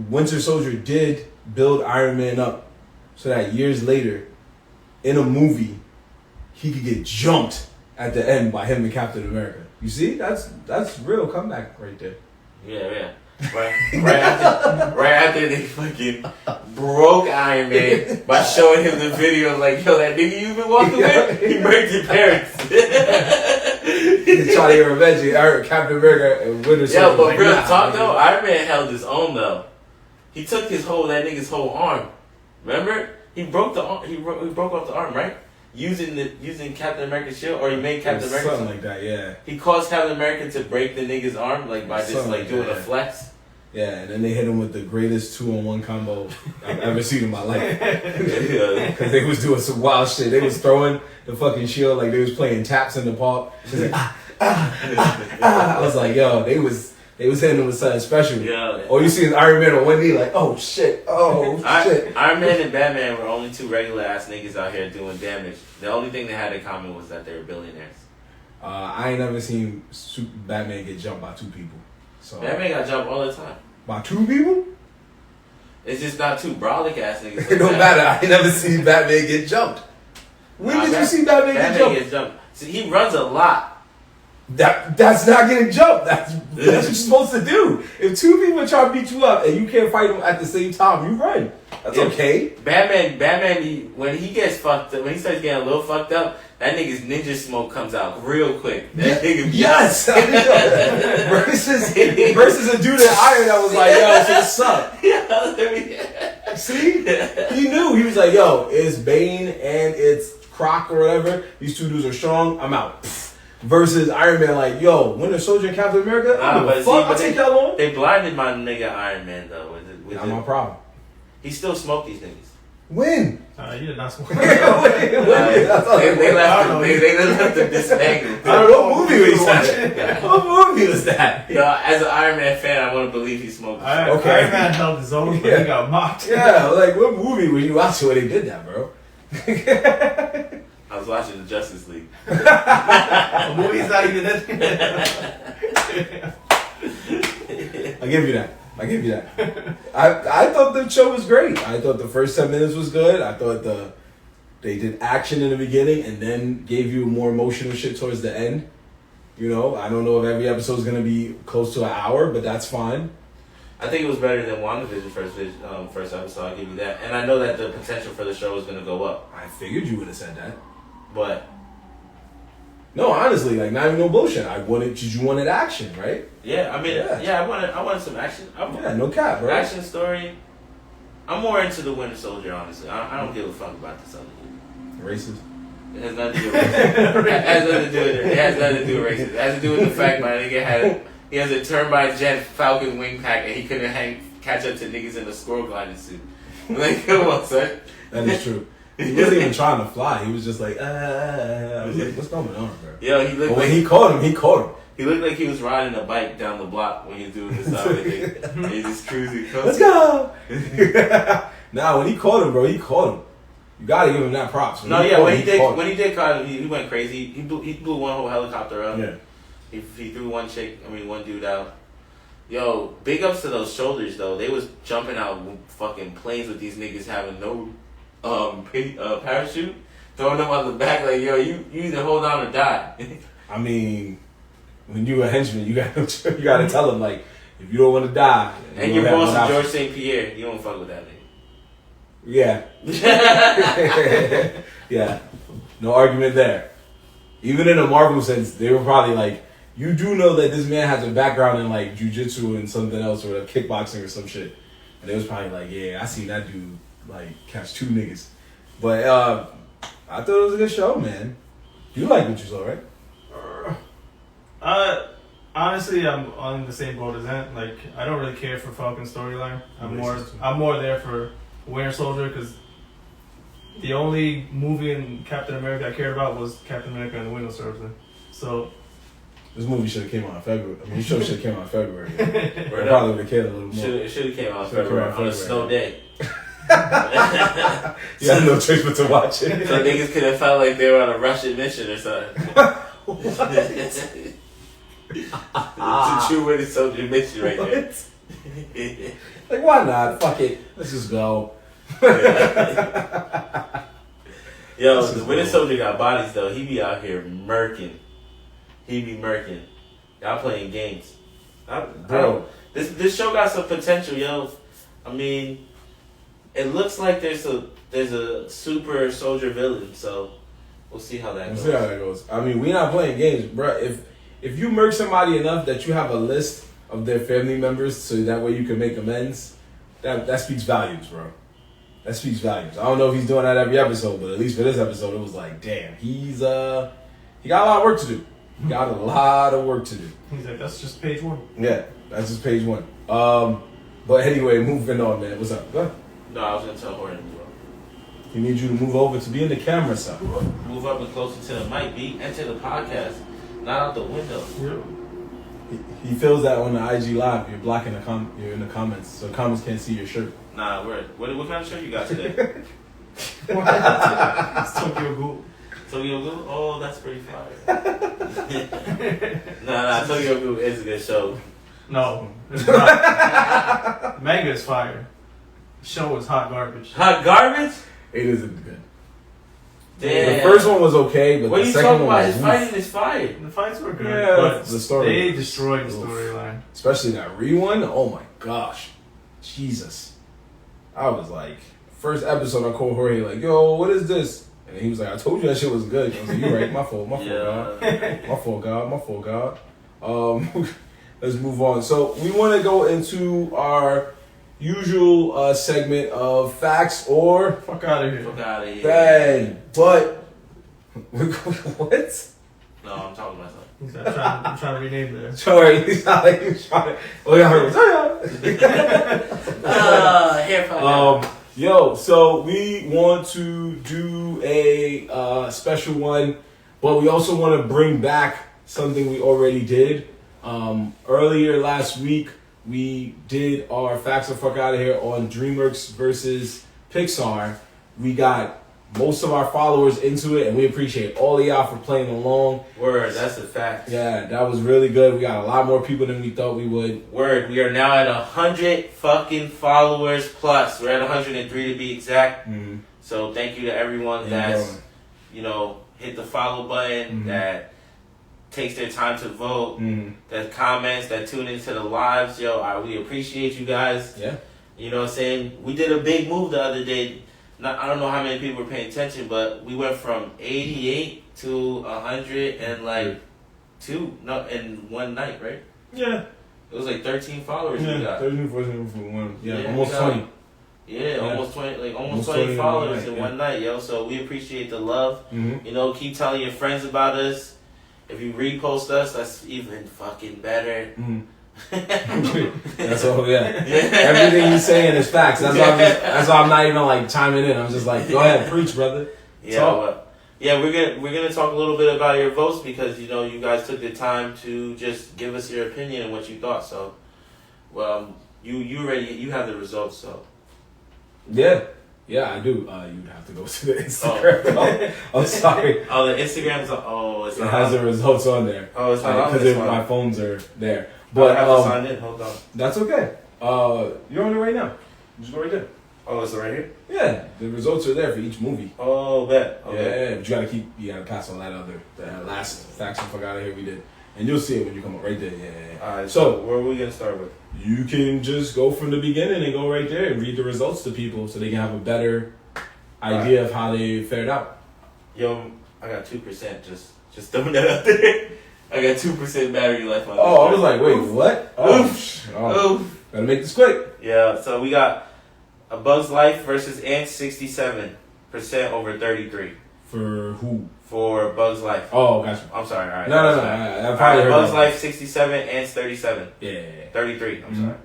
Winter Soldier did build Iron Man up so that years later, in a movie, he could get jumped at the end by him and Captain America. You see? That's real comeback right there. Yeah. Right after they fucking broke Iron Man by showing him the video, like, yo, that nigga you been walking with, he murdered your parents. He's trying to get revenge. Captain America and Winter Soldier. Yeah, but real talk though, Iron Man held his own though. He took that nigga's whole arm. Remember? He broke the arm. He broke off the arm, right? Using Captain America's shield, or he made Captain America something like that. Yeah. He caused Captain America to break the nigga's arm, like by just like doing a flex. Yeah, and then they hit him with the greatest 2-on-1 combo I've ever seen in my life. Because they was doing some wild shit. They was throwing the fucking shield like they was playing taps in the park. Like, I was like, yo, they was hitting him with something special. Yeah. Or you see Iron Man on one knee like, oh shit. Iron Man and Batman were only two regular ass niggas out here doing damage. The only thing they had in common was that they were billionaires. I ain't never seen Batman get jumped by two people. So Batman got jumped all the time. By two people? It's just not two brolic ass niggas. Like it don't matter. I ain't never seen Batman get jumped. When did you see Batman get jumped? See, he runs a lot. That's not getting jumped. That's what you're supposed to do. If two people try to beat you up and you can't fight them at the same time, you run. That's okay. Batman, when he gets fucked up, when he starts getting a little fucked up, that nigga's ninja smoke comes out real quick. That nigga yes. versus a dude in iron that was like, yo, what's up? See? He knew. He was like, yo, it's Bane and it's Croc or whatever. These two dudes are strong. I'm out. Versus Iron Man, like, yo, Winter Soldier and Captain America? I'll take y'all on. They blinded my nigga Iron Man, though. Not my problem. He still smoked these niggas. When? You did not smoke. They left him dismangled. I don't know what movie was that. What movie was that? Yo, as an Iron Man fan, I want to believe he smoked. Iron Man held his own, but he got mocked. Yeah, like, what movie were you watching when they did that, bro? I was watching the Justice League. The movie's not even in there. I'll give you that. I thought the show was great. I thought the first 10 minutes was good. I thought they did action in the beginning and then gave you more emotional shit towards the end. You know, I don't know if every episode is going to be close to an hour, but that's fine. I think it was better than WandaVision first episode, I'll give you that. And I know that the potential for the show is going to go up. I figured you would have said that. But no, honestly, like not even no bullshit. You wanted action, right? Yeah, I mean, I wanted some action. No cap, bro. Action story. I'm more into the Winter Soldier, honestly. I don't give a fuck about this other dude. Racist. It has nothing to do with racism. It has nothing to do with it. It has nothing to do with racism. It has to do with the fact my nigga he has a turbine jet Falcon wing pack and he couldn't catch up to niggas in a squirrel gliding suit. Like, come on, son. That is true. He wasn't even trying to fly. He was just like, I was like, what's going on, bro? Yo, he looked but when he caught him, he caught him. He looked like he was riding a bike down the block when he was doing this other thing. He's just cruising. Let's go! Nah, when he caught him, bro, he caught him. You gotta give him that props. When he did caught him, he went crazy. He blew one whole helicopter up. Yeah. He threw one dude out. Yo, big ups to those shoulders though. They was jumping out fucking planes with these niggas having no parachute, throwing them on the back like, yo, you either hold on or die. I mean, when you a henchman, you gotta tell him like, if you don't want to die, and your boss is George St. Pierre, you don't fuck with that nigga. Yeah. Yeah. No argument there. Even in a Marvel sense, they were probably like, you do know that this man has a background in like jujitsu and something else or kickboxing or some shit. And they was probably like, yeah, I seen that dude like catch 2 niggas. But I thought it was a good show, man. You like what you saw, right? Honestly, I'm on the same boat as that. Like, I don't really care for Falcon's storyline. I'm more there for Winter Soldier because the only movie in Captain America I cared about was Captain America and the Winter Soldier. So this movie should have came out in February. I mean, this show should have came out in February. I probably would have cared a little more. It should have came out in February on a snow day. You had no choice but to watch it. So niggas could have felt like they were on a Russian mission or something. It's a true Winter Soldier mission right there. Like, why not? Fuck it. Let's just go. Yo, the Winter Soldier got bodies though. He be out here murking. He be murking. Y'all playing games. Bro, this show got some potential, yo. I mean, it looks like there's a super soldier villain, so we'll see how that goes. I mean, we not playing games, bro. If you murk somebody enough that you have a list of their family members, so that way you can make amends, that speaks volumes, bro. That speaks volumes. I don't know if he's doing that every episode, but at least for this episode, it was like, damn, he got a lot of work to do. He got a lot of work to do. He's like, that's just page 1. Yeah, that's just page 1. But anyway, moving on, man. What's up? Go ahead. No, I was gonna tell Horton to move up. He needs you to move over to be in the camera, son. Move up and closer to the mic, B. Enter the podcast, not out the window. Yeah. He feels that on the IG live. You're blocking you're in the comments, so comments can't see your shirt. Nah, what kind of shirt you got today? It's Tokyo Ghoul. Tokyo Ghoul? Oh, that's pretty fire. Nah, Tokyo Ghoul is a good show. No, it's not. Manga is fire. The show is hot garbage. Hot garbage? It isn't good. Damn. The first one was okay, but what the you second talking one about? was His fighting is fire. The fights were good, yeah, but the story they destroyed the storyline. Especially that one. Oh my gosh, Jesus! I was like, first episode, I called Jorge like, "Yo, what is this?" And he was like, "I told you that shit was good." I was like, "You're right, my fault, God, my fault, God." Let's move on. So we want to go into our usual segment of facts or fuck out of here. Fuck out of here. Bang. But what? No, I'm talking to myself. I'm trying to rename this. Sorry, he's not like he's trying. Oh yeah, I yo, so we want to do a special one, but we also want to bring back something we already did. Earlier last week, we did our Facts or Fuck Out of Here on DreamWorks versus Pixar. We got most of our followers into it, and we appreciate all of y'all for playing along. Word, that's a fact. Yeah, that was really good. We got a lot more people than we thought we would. Word, we are now at 100 fucking followers plus. We're at 103 to be exact. Mm-hmm. So thank you to everyone that's, hit the follow button, that takes their time to vote, that comments, that tune into the lives. Yo, we appreciate you guys. Yeah. You know what I'm saying? We did a big move the other day. I don't know how many people were paying attention, but we went from 88 to 100 and like in one night, right? Yeah. It was like 13 followers we got. 13, 14 for one. Yeah, Yeah, almost 20. Yeah, almost 20, like almost 20 followers in one night, yo. So we appreciate the love. Mm-hmm. You know, keep telling your friends about us. If you repost us, that's even fucking better. Mm-hmm. That's all. Yeah. Everything you're saying is facts. That's why I'm not even like chiming in. I'm just like, go ahead, preach, brother. Yeah, we're gonna talk a little bit about your votes because you know you guys took the time to just give us your opinion and what you thought. So, well, you have the results. So, yeah, I do. You'd have to go to the Instagram. I'm sorry. Oh, the Instagram's it's not. It has the results on there. Oh, it's not because my phones are there. But I have to sign in. Hold on. That's okay. You're on it right now. Just go right there. Oh, it's right here. Yeah, the results are there for each movie. Oh, bet. Okay. Yeah, but you gotta pass on that last faction fuck out of here we did, and you'll see it when you come up right there. Yeah. All right. So where are we gonna start with? You can just go from the beginning and go right there and read the results to people so they can have a better idea of how they fared out. Yo, I got 2%. Just throwing that out there. I got 2% battery life on this. Oh, I was like, wait, what? Oof. Gotta make this quick. Yeah, so we got A Bug's Life versus Ants, 67% over 33. For who? For Bug's Life. Oh, gotcha. I'm sorry, alright. No. I probably heard Bug's Life, 67, Ants, 37. Yeah. 33, I'm sorry.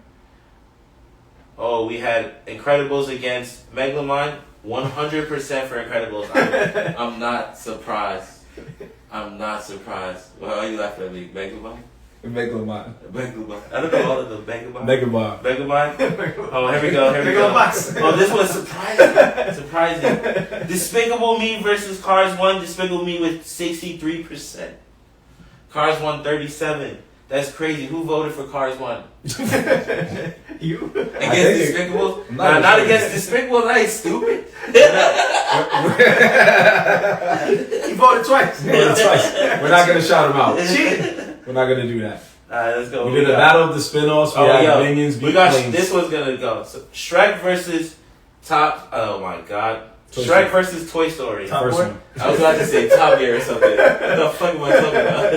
Oh, we had Incredibles against Megamind. 100% for Incredibles. I'm not surprised. Why are you laughing at me? Megamind? Megamind. I don't know all of them. Megamind? Megamind. Oh, here we go. Oh, this was surprising. Despicable Me versus Cars 1. Despicable Me with 63%. Cars 1, 37%. That's crazy. Who voted for Cars 1? You? Against Despicable? Not against Despicable. That ain't stupid. You voted twice. We're not going to shout him out. We're not going to do that. Alright, let's go. We did a battle of the spin-offs. We had Minions beat Planes. This one's going to go. So, Shrek versus oh my god. Shrek versus Toy Story. First one. I was about to say Top Gear or something. What the fuck am I talking about?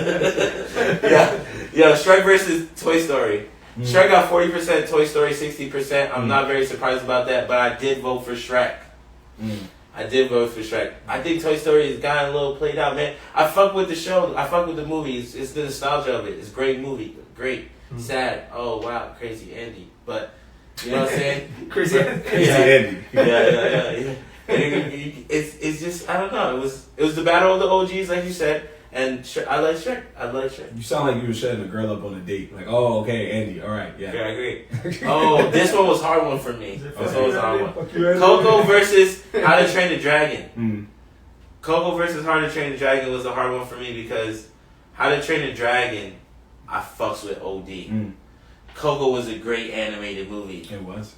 Yeah, Shrek versus Toy Story. Shrek got 40%, Toy Story 60%. I'm not very surprised about that, but I did vote for Shrek. I think Toy Story has gotten a little played out, man. I fuck with the show. I fuck with the movie. It's the nostalgia of it. It's a great movie. Great. Sad. Oh, wow. Crazy Andy. But, you know what I'm saying? Crazy Andy. Yeah. It's just, I don't know. It was the battle of the OGs, like you said. And I like Shrek. You sound like you were setting a girl up on a date. Like, oh, okay, Andy. All right, yeah. Yeah, I agree. Oh, this one was a hard one for me. Coco versus How to Train the Dragon. Coco versus How to Train the Dragon was a hard one for me because How to Train the Dragon, I fucks with OD. Coco was a great animated movie. It was.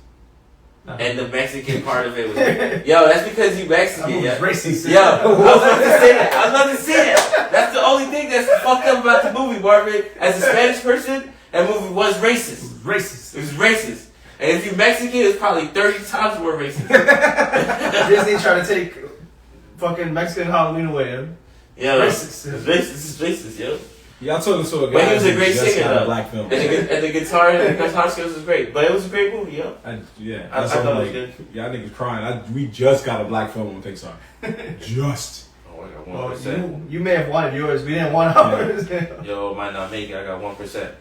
And the Mexican part of it was great. Yo, that's because you Mexican, yeah. Racist. Yo, I was about to say that. That's the only thing that's fucked up about the movie, Marvin. As a Spanish person, that movie was racist. It was racist. And if you're Mexican, it's probably 30 times more racist. Disney trying to take fucking Mexican Halloween away, yo. Yo, racist. It's racist, yo. Y'all talking to a guy. But he was a great singer, though. Black film. And the guitar skills was great. But it was a great movie, yo. I thought it was good. Y'all niggas crying. We just got a black film on Pixar. Just. Oh, I got 1%. You may have wanted yours. We didn't want ours. Yo, might not make it. I got 1%.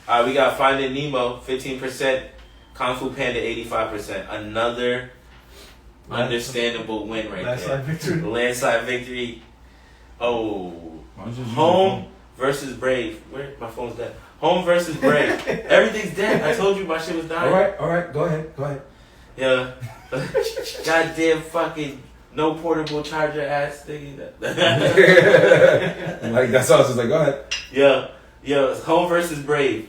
Alright, we got Finding Nemo, 15%. Kung Fu Panda, 85%. Another understandable win right there. Landslide victory. Oh. Home versus Brave. Where? My phone's dead. Home versus Brave. Everything's dead. I told you my shit was dying. Alright. Go ahead. Yeah. Goddamn fucking no portable charger ass thingy. Like, that's all. It's just like, go ahead. Yeah. Home versus Brave.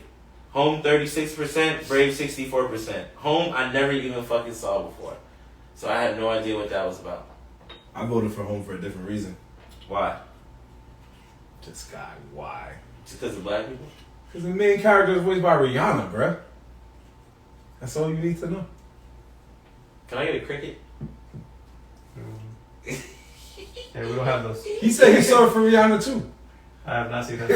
Home 36%, Brave 64%. Home I never even fucking saw before. So I had no idea what that was about. I voted for Home for a different reason. Why? Just God, why? Just because of black people? Because the main character is voiced by Rihanna, bruh. That's all you need to know. Can I get a cricket? Yeah, we don't have those. He said he saw it for Rihanna too. I have not seen that.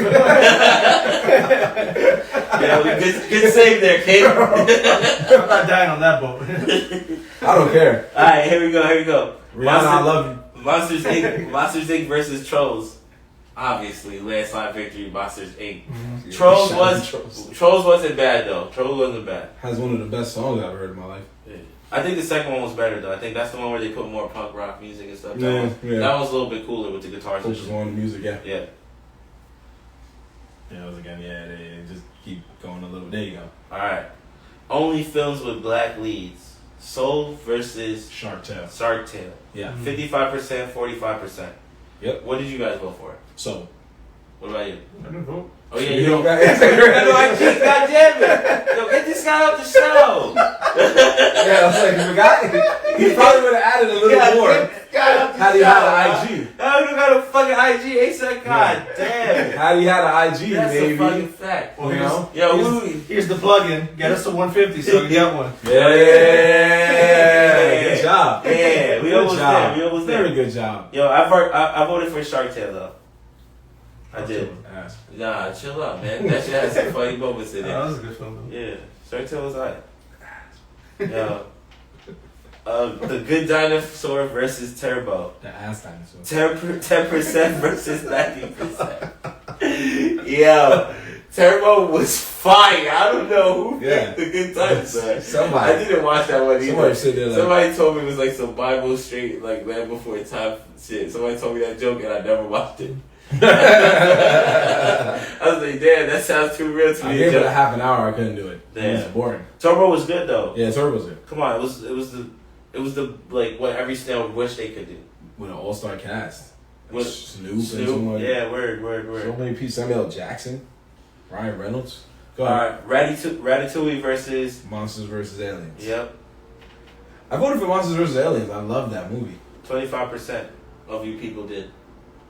Yeah, good save there, kid. I'm not dying on that boat. I don't care. All right, here we go. Rihanna, I love you. Monsters Inc. versus Trolls. Obviously, landslide victory. Monsters Inc. Mm-hmm. Trolls wasn't bad though. Trolls wasn't bad. Has one of the best songs I've heard in my life. Yeah. I think the second one was better though. I think that's the one where they put more punk rock music and stuff. Yeah. That was a little bit cooler with the guitars. Focus on the music, yeah. Yeah. Yeah, it was again, they just keep going a little. There you go. All right. Only films with black leads. Soul versus Shark Tale. Shark Tale. Yeah. 55%, 45%. Yep. What did you guys vote for? So. What about you? I didn't vote. Oh yeah, you don't. got God damn it! Yo, get this guy off the show. Yeah, I was like, you forgot? He probably would have added a little more. How do you have an IG? How do you got a fucking IG? ASAP? God damn it. How do you have an IG, That's baby? a fucking fact. Well, you know? Yo, here's the plug-in. Get us to 150 so you get one. Yeah. Good job. Yeah, we almost there. We almost there. Very good job. Yo, I voted for Shark Tale though. I did. Ass. Nah, chill out, man. That shit has some funny moments in it. That was a good film. Yeah, Shark Tale was alright. Yo, the Good Dinosaur versus Turbo. The ass dinosaur. 10% versus 90%. Yo, Turbo was fire. I don't know who picked the Good Dinosaur. Somebody. I didn't watch that one either. Somebody Told me it was like some Bible straight, like Land Before Time shit. Somebody told me that joke and I never watched it. I was like, damn, that sounds too real to me. I gave it a half an hour. I couldn't do it. Damn. It was boring. Turbo was good though. Yeah, Turbo was good. Come on, it was the like what every snail wish they could do. With an all-star cast. With Snoop. Snoop. Yeah, word. So many people. Samuel L. Jackson. Ryan Reynolds. Go ahead. Ratatouille versus Monsters vs. Aliens. Yep. I voted for Monsters vs. Aliens. I love that movie. 25% of you people did.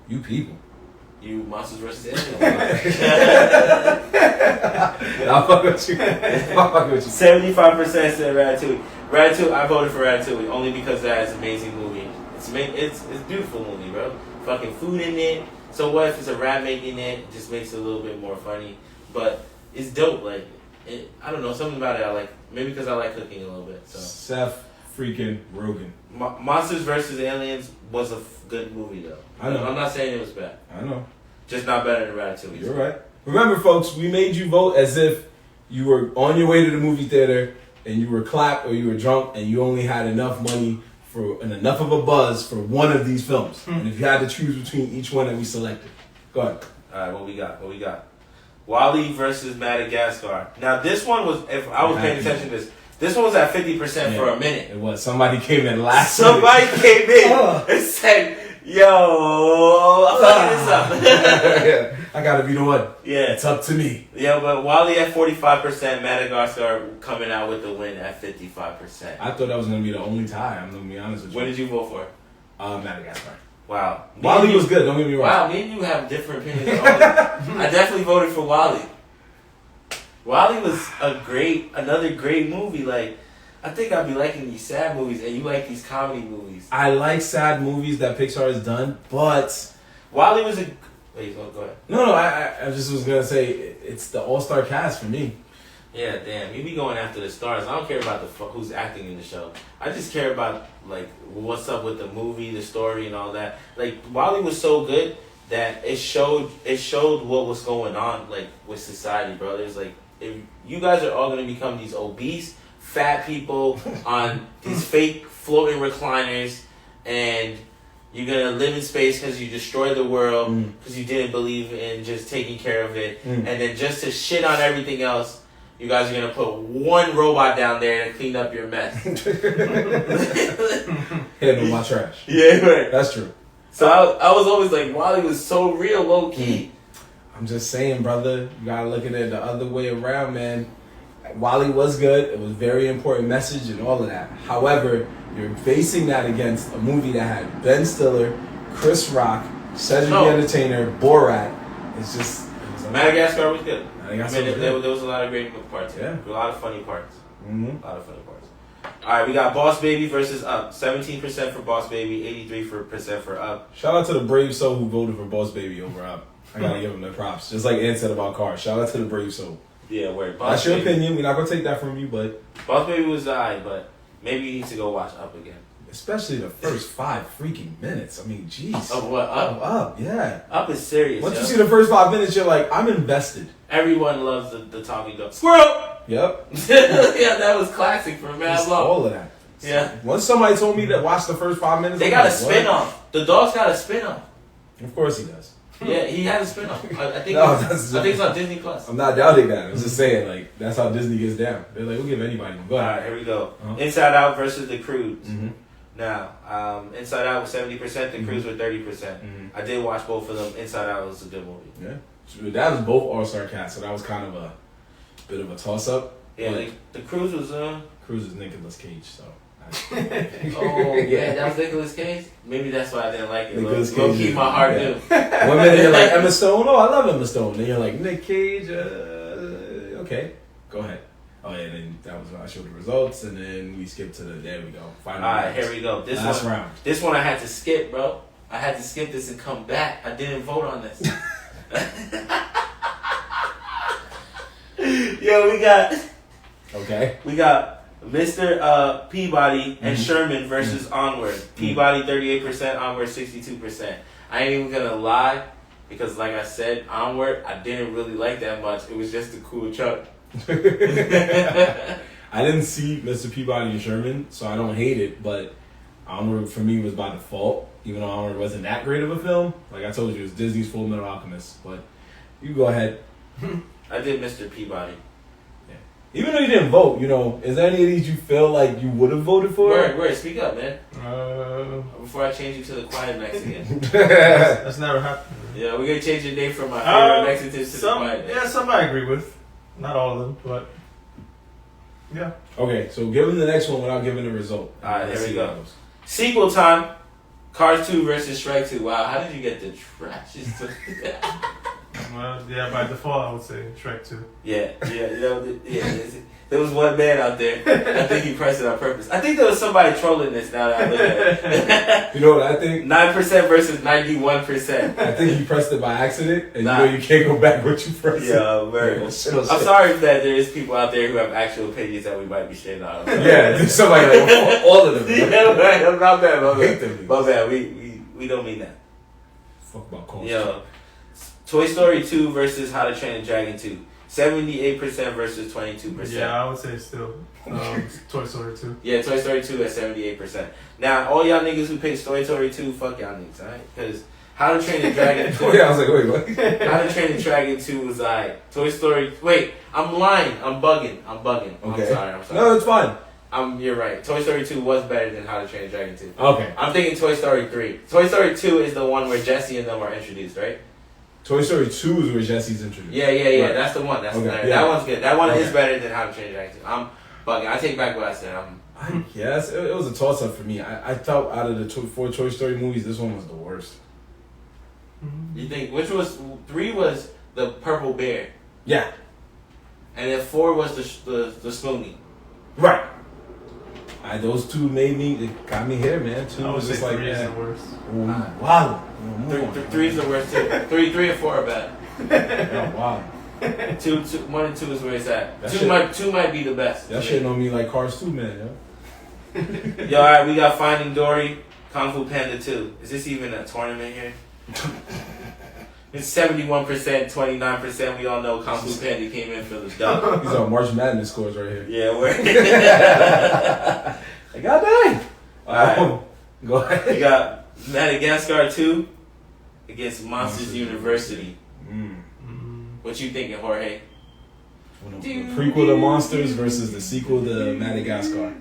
You people. You Monsters vs. Aliens. I'll fuck with you. 75% said Ratatouille. I voted for Ratatouille only because that is an amazing movie. It's a beautiful movie, bro. Fucking food in it. So what if it's a rat making it? It just makes it a little bit more funny. But it's dope. Like, I don't know, something about it I like. Maybe because I like cooking a little bit. So Seth freaking Rogen. Monsters vs. Aliens was a good movie though. I know. I'm not saying it was bad. I know. Just not better than Ratatouille. You're right. Remember, folks, we made you vote as if you were on your way to the movie theater and you were clapped or you were drunk and you only had enough money and enough of a buzz for one of these films. And if you had to choose between each one that we selected. Go ahead. All right, what we got? Wall-E versus Madagascar. Now, this one was, if I was paying attention to this one was at 50% for a minute. It was. Somebody came in last Somebody came in and said, yo, I'm fucking this up. Yeah, I gotta be the one. Yeah. It's up to me. Yeah, but Wall-E at 45%, Madagascar coming out with the win at 55%. I thought that was gonna be the only tie. I'm gonna be honest with you. What did you vote for? Madagascar. Wow. Wall-E was good, don't get me wrong. Wow, me and you have different opinions. I definitely voted for Wall-E. Wall-E was another great movie. Like, I think I'd be liking these sad movies, and you like these comedy movies. I like sad movies that Pixar has done, but Wall-E was a... Wait, go ahead. No, I just was gonna say, it's the all-star cast for me. Yeah, damn. You be going after the stars. I don't care about who's acting in the show. I just care about, like, what's up with the movie, the story, and all that. Like, Wall-E was so good that it showed what was going on, like, with society, bro. There's, like, if you guys are all going to become these obese, fat people on these fake floating recliners, and you're going to live in space because you destroyed the world because you didn't believe in just taking care of it. And then just to shit on everything else, you guys are going to put one robot down there to clean up your mess. Handle my trash. Yeah, right. That's true. So I was always like, Wall-E was so real, low-key. I'm just saying, brother, you got to look at it the other way around, man. Wall-E was good. It was a very important message and all of that. However, you're basing that against a movie that had Ben Stiller, Chris Rock, Cedric the Entertainer, Borat. It's just... Madagascar was good. There was a lot of great parts. Yeah. A lot of funny parts. Mm-hmm. A lot of funny parts. Alright, we got Boss Baby versus Up. 17% for Boss Baby, 83% for Up. Shout out to the brave soul who voted for Boss Baby over Up. I gotta give him the props. Just like Ann said about Cars. Shout out to the brave soul. Yeah, word. That's your opinion. We're not gonna take that from you, but Boss Baby was alright, but maybe you need to go watch Up again. especially the first 5 freaking minutes. I mean, jeez. Of what? Up? Up, yeah. Up is serious. Once you see the first 5 minutes, you're like, I'm invested. Everyone loves the talking dog. Squirrel! Yep. Yeah, that was classic for Mad Just Long. all of that. Yeah. Once somebody told me to watch the first 5 minutes, They I'm got a like, spin what? off. The dog's got a spin off. Of course he does. Yeah, he had a spin off. I think No, it's on Disney Plus. I'm not doubting that. I'm just saying, like, that's how Disney gets down. They're like, we'll give anybody one. Go ahead. Alright, here we go. Uh-huh. Inside Out versus The Cruise. Mm-hmm. Now, Inside Out was 70%, The Cruise with 30%. Mm-hmm. I did watch both of them. Inside Out was a good movie. Yeah. That was both all-star cast, so that was kind of a bit of a toss-up. Yeah, The Cruise was Cruz is Nicolas Cage, so. oh yeah, that was Nicolas Cage. Maybe that's why I didn't like it. Nicolas Low Cage key, is- my heart yeah. knew. One minute you're like Emma Stone, oh I love Emma Stone. Then you're like Nick Cage, okay, go ahead. Oh yeah, then that was when I showed the results, and then we skipped to there we go. Final Alright, rounds. here we go. Last round. This one I had to skip, bro. I had to skip this and come back. I didn't vote on this. Yo, we got Mr. Peabody and Sherman versus Onward. Peabody 38%, Onward 62%. I ain't even gonna lie, because like I said, Onward I didn't really like that much. It was just a cool truck. I didn't see Mr. Peabody and Sherman, so I don't hate it, but Onward for me was by default, even though Onward wasn't that great of a film. Like I told you, it was Disney's Full Metal Alchemist, but you go ahead. I did Mr. Peabody. Even though you didn't vote, you know, is there any of these you feel like you would have voted for? Word, speak up, man. Before I change you to the quiet Mexican. That's never happened. Yeah, we're gonna change your name from my favorite Mexicans to the quiet. Yeah, some I agree with. Not all of them, but yeah. Okay, so give them the next one without giving the result. Alright, Let's here we see go. how it goes. Sequel time. Cars 2 versus Shrek 2. Wow, how did you get the trashes? Well, yeah, by default, I would say Shrek 2. Yeah. There was one man out there. I think he pressed it on purpose. I think there was somebody trolling this now that I look at it. You know what I think? 9% versus 91%. I think you pressed it by accident, and Nah. you know you can't go back what you pressed. Yeah, very. Yeah, I'm shit. sorry that there is people out there who have actual opinions that we might be shitting on. Yeah, there's somebody like all of them. Yeah, right. I'm not bad. I hate them. My bad. We don't mean that. Fuck about calls. Yo, Toy Story 2 versus How to Train a Dragon 2. 78% versus 22%. Yeah, I would say still Toy Story 2. Yeah, Toy Story 2 at 78%. Now, all y'all niggas who picked Toy Story 2, fuck y'all niggas, alright? Because How to Train a Dragon 2. Yeah, I was like, wait, what? How to Train a Dragon 2 was like Toy Story. Wait, I'm lying. I'm bugging. Okay. I'm sorry. No, it's fine. You're right. Toy Story 2 was better than How to Train a Dragon 2. Okay. I'm thinking Toy Story 3. Toy Story 2 is the one where Jesse and them are introduced, right? Toy Story 2 is where Jesse's introduced. Yeah. Right. That's the one. That's Okay, the one. yeah. That one's good. That one is Okay. better than How to Train a Dragon 2. I'm bugging. I take back what I said. Yes, it was a toss up for me. I felt out of the 4 Toy Story movies, this one was the worst. You think which was 3 was the purple bear, Yeah. and then 4 was the Smoonie. Right. Those two it got me here, man. 2 I would was say just like 3 is the that. worst. Wow. Three is the worst too. Three and 4 are bad. Oh, wow. 1 and 2 is where it's at. That 2 shit- might be the best. That shit on me like Cars 2, man. Yo. Yo, alright, we got Finding Dory, Kung Fu Panda 2. Is this even a tournament here? It's 71%, 29%. We all know Kung Fu Panda came in for the dub. These are March Madness scores right here. Yeah, we're. Like, God dang. Alright. Go ahead. We got Madagascar 2 against Monsters University. What you thinking, Jorge? The prequel to Monsters versus the sequel to Madagascar.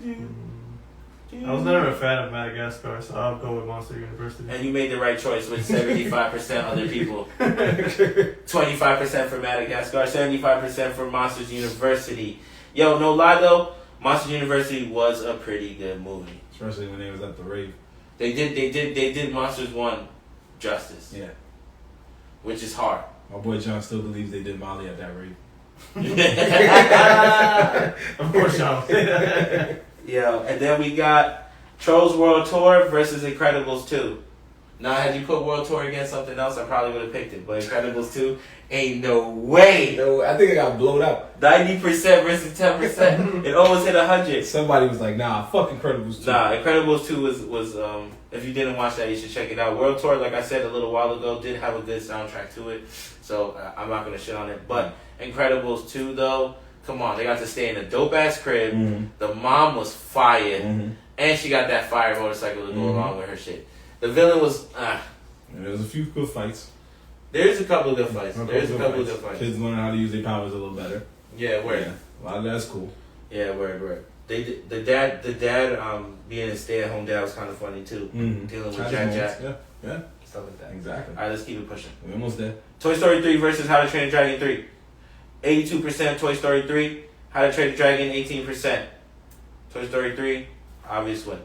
I was never a fan of Madagascar, so I'll go with Monster University. And you made the right choice with 75% other people. 25% for Madagascar, 75% for Monsters University. Yo, no lie though, Monsters University was a pretty good movie. Especially when they was at the rave. They did Monsters 1 justice. Yeah. Which is hard. My boy John still believes they did Molly at that rave. Of course, Sean. Yeah, and then we got Trolls World Tour versus Incredibles 2. Now, had you put World Tour against something else, I probably would have picked it. But Incredibles 2, ain't no way. No, I think it got blown up. 90% versus 10%. It almost hit 100. Somebody was like, nah, fuck Incredibles 2. Nah, Incredibles 2 was if you didn't watch that, you should check it out. World Tour, like I said a little while ago, did have a good soundtrack to it. So I'm not going to shit on it. But Incredibles 2, though, come on. They got to stay in a dope-ass crib. Mm-hmm. The mom was fire. Mm-hmm. And she got that fire motorcycle to go along with her shit. The villain was, There was a few good fights. There's a couple of good fights. There's a couple of good fights. Kids learning how to use their powers a little better. Yeah, word. Yeah, a lot of that's cool. Yeah, word. The dad being a stay-at-home dad was kind of funny too. Mm-hmm. Dealing with Jack. Yeah. Stuff like that. Exactly. All right, let's keep it pushing. We almost there. Toy Story 3 versus How to Train a Dragon 3. 82% Toy Story 3. How to Train a Dragon 18%. Toy Story 3, obvious win.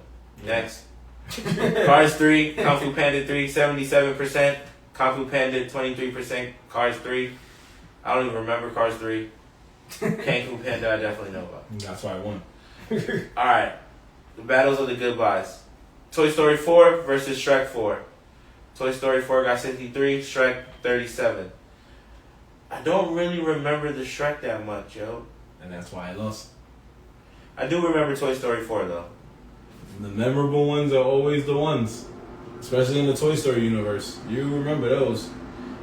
Next. Cars 3, Kung Fu Panda 3, 77%. Kung Fu Panda 23%. Cars 3. I don't even remember Cars 3. Kung Fu Panda I definitely know about. That's why I won. Alright. The battles of the goodbyes. Toy Story 4 versus Shrek 4. Toy Story 4 got 63, Shrek 37. I don't really remember the Shrek that much, yo. And that's why I lost. I do remember Toy Story 4 though. The memorable ones are always the ones. Especially in the Toy Story universe. You remember those.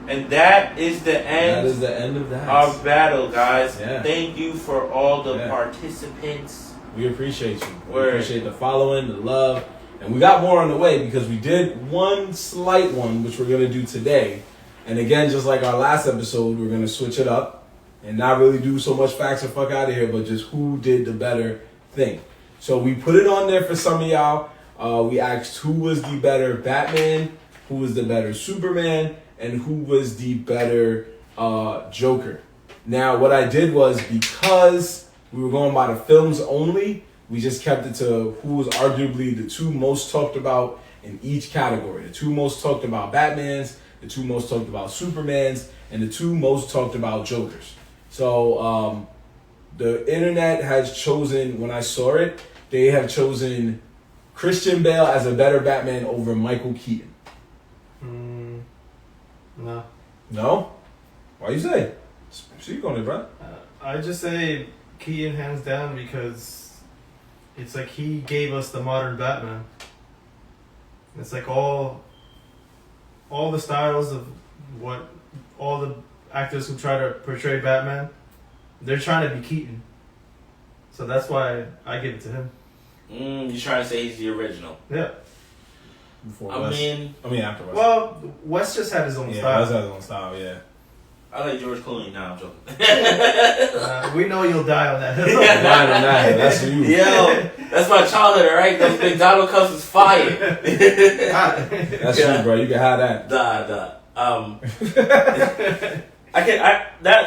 And that is the end. That is the end of that. Our battle, guys. Yeah. Thank you for all the participants. We appreciate you. We Word. appreciate the following, the love. And we got more on the way because we did one slight one, which we're going to do today. And again, just like our last episode, we're going to switch it up and not really do so much facts or fuck out of here, but just who did the better thing. So we put it on there for some of y'all. We asked who was the better Batman, who was the better Superman, and who was the better Joker. Now, what I did was, because we were going by the films only, we just kept it to who was arguably the two most talked about in each category. The two most talked about Batmans, the two most talked about Supermans, and the two most talked about Jokers. So the internet has chosen, when I saw it, they have chosen Christian Bale as a better Batman over Michael Keaton. No. No? Why you say? Speak on it, bro. I just say Keaton hands down because it's like he gave us the modern Batman. It's like all the styles of what all the actors who try to portray Batman, they're trying to be Keaton. So that's why I give it to him. You're trying to say he's the original. Yeah. Before I West. mean, after West. Well, West just had his own style. West had his own style, yeah. I like George Clooney. Nah, I'm joking. We know you'll die on that hill. That's for you. Yo, that's my childhood, alright? Those McDonald cups is fire. That's you, bro. You can have that.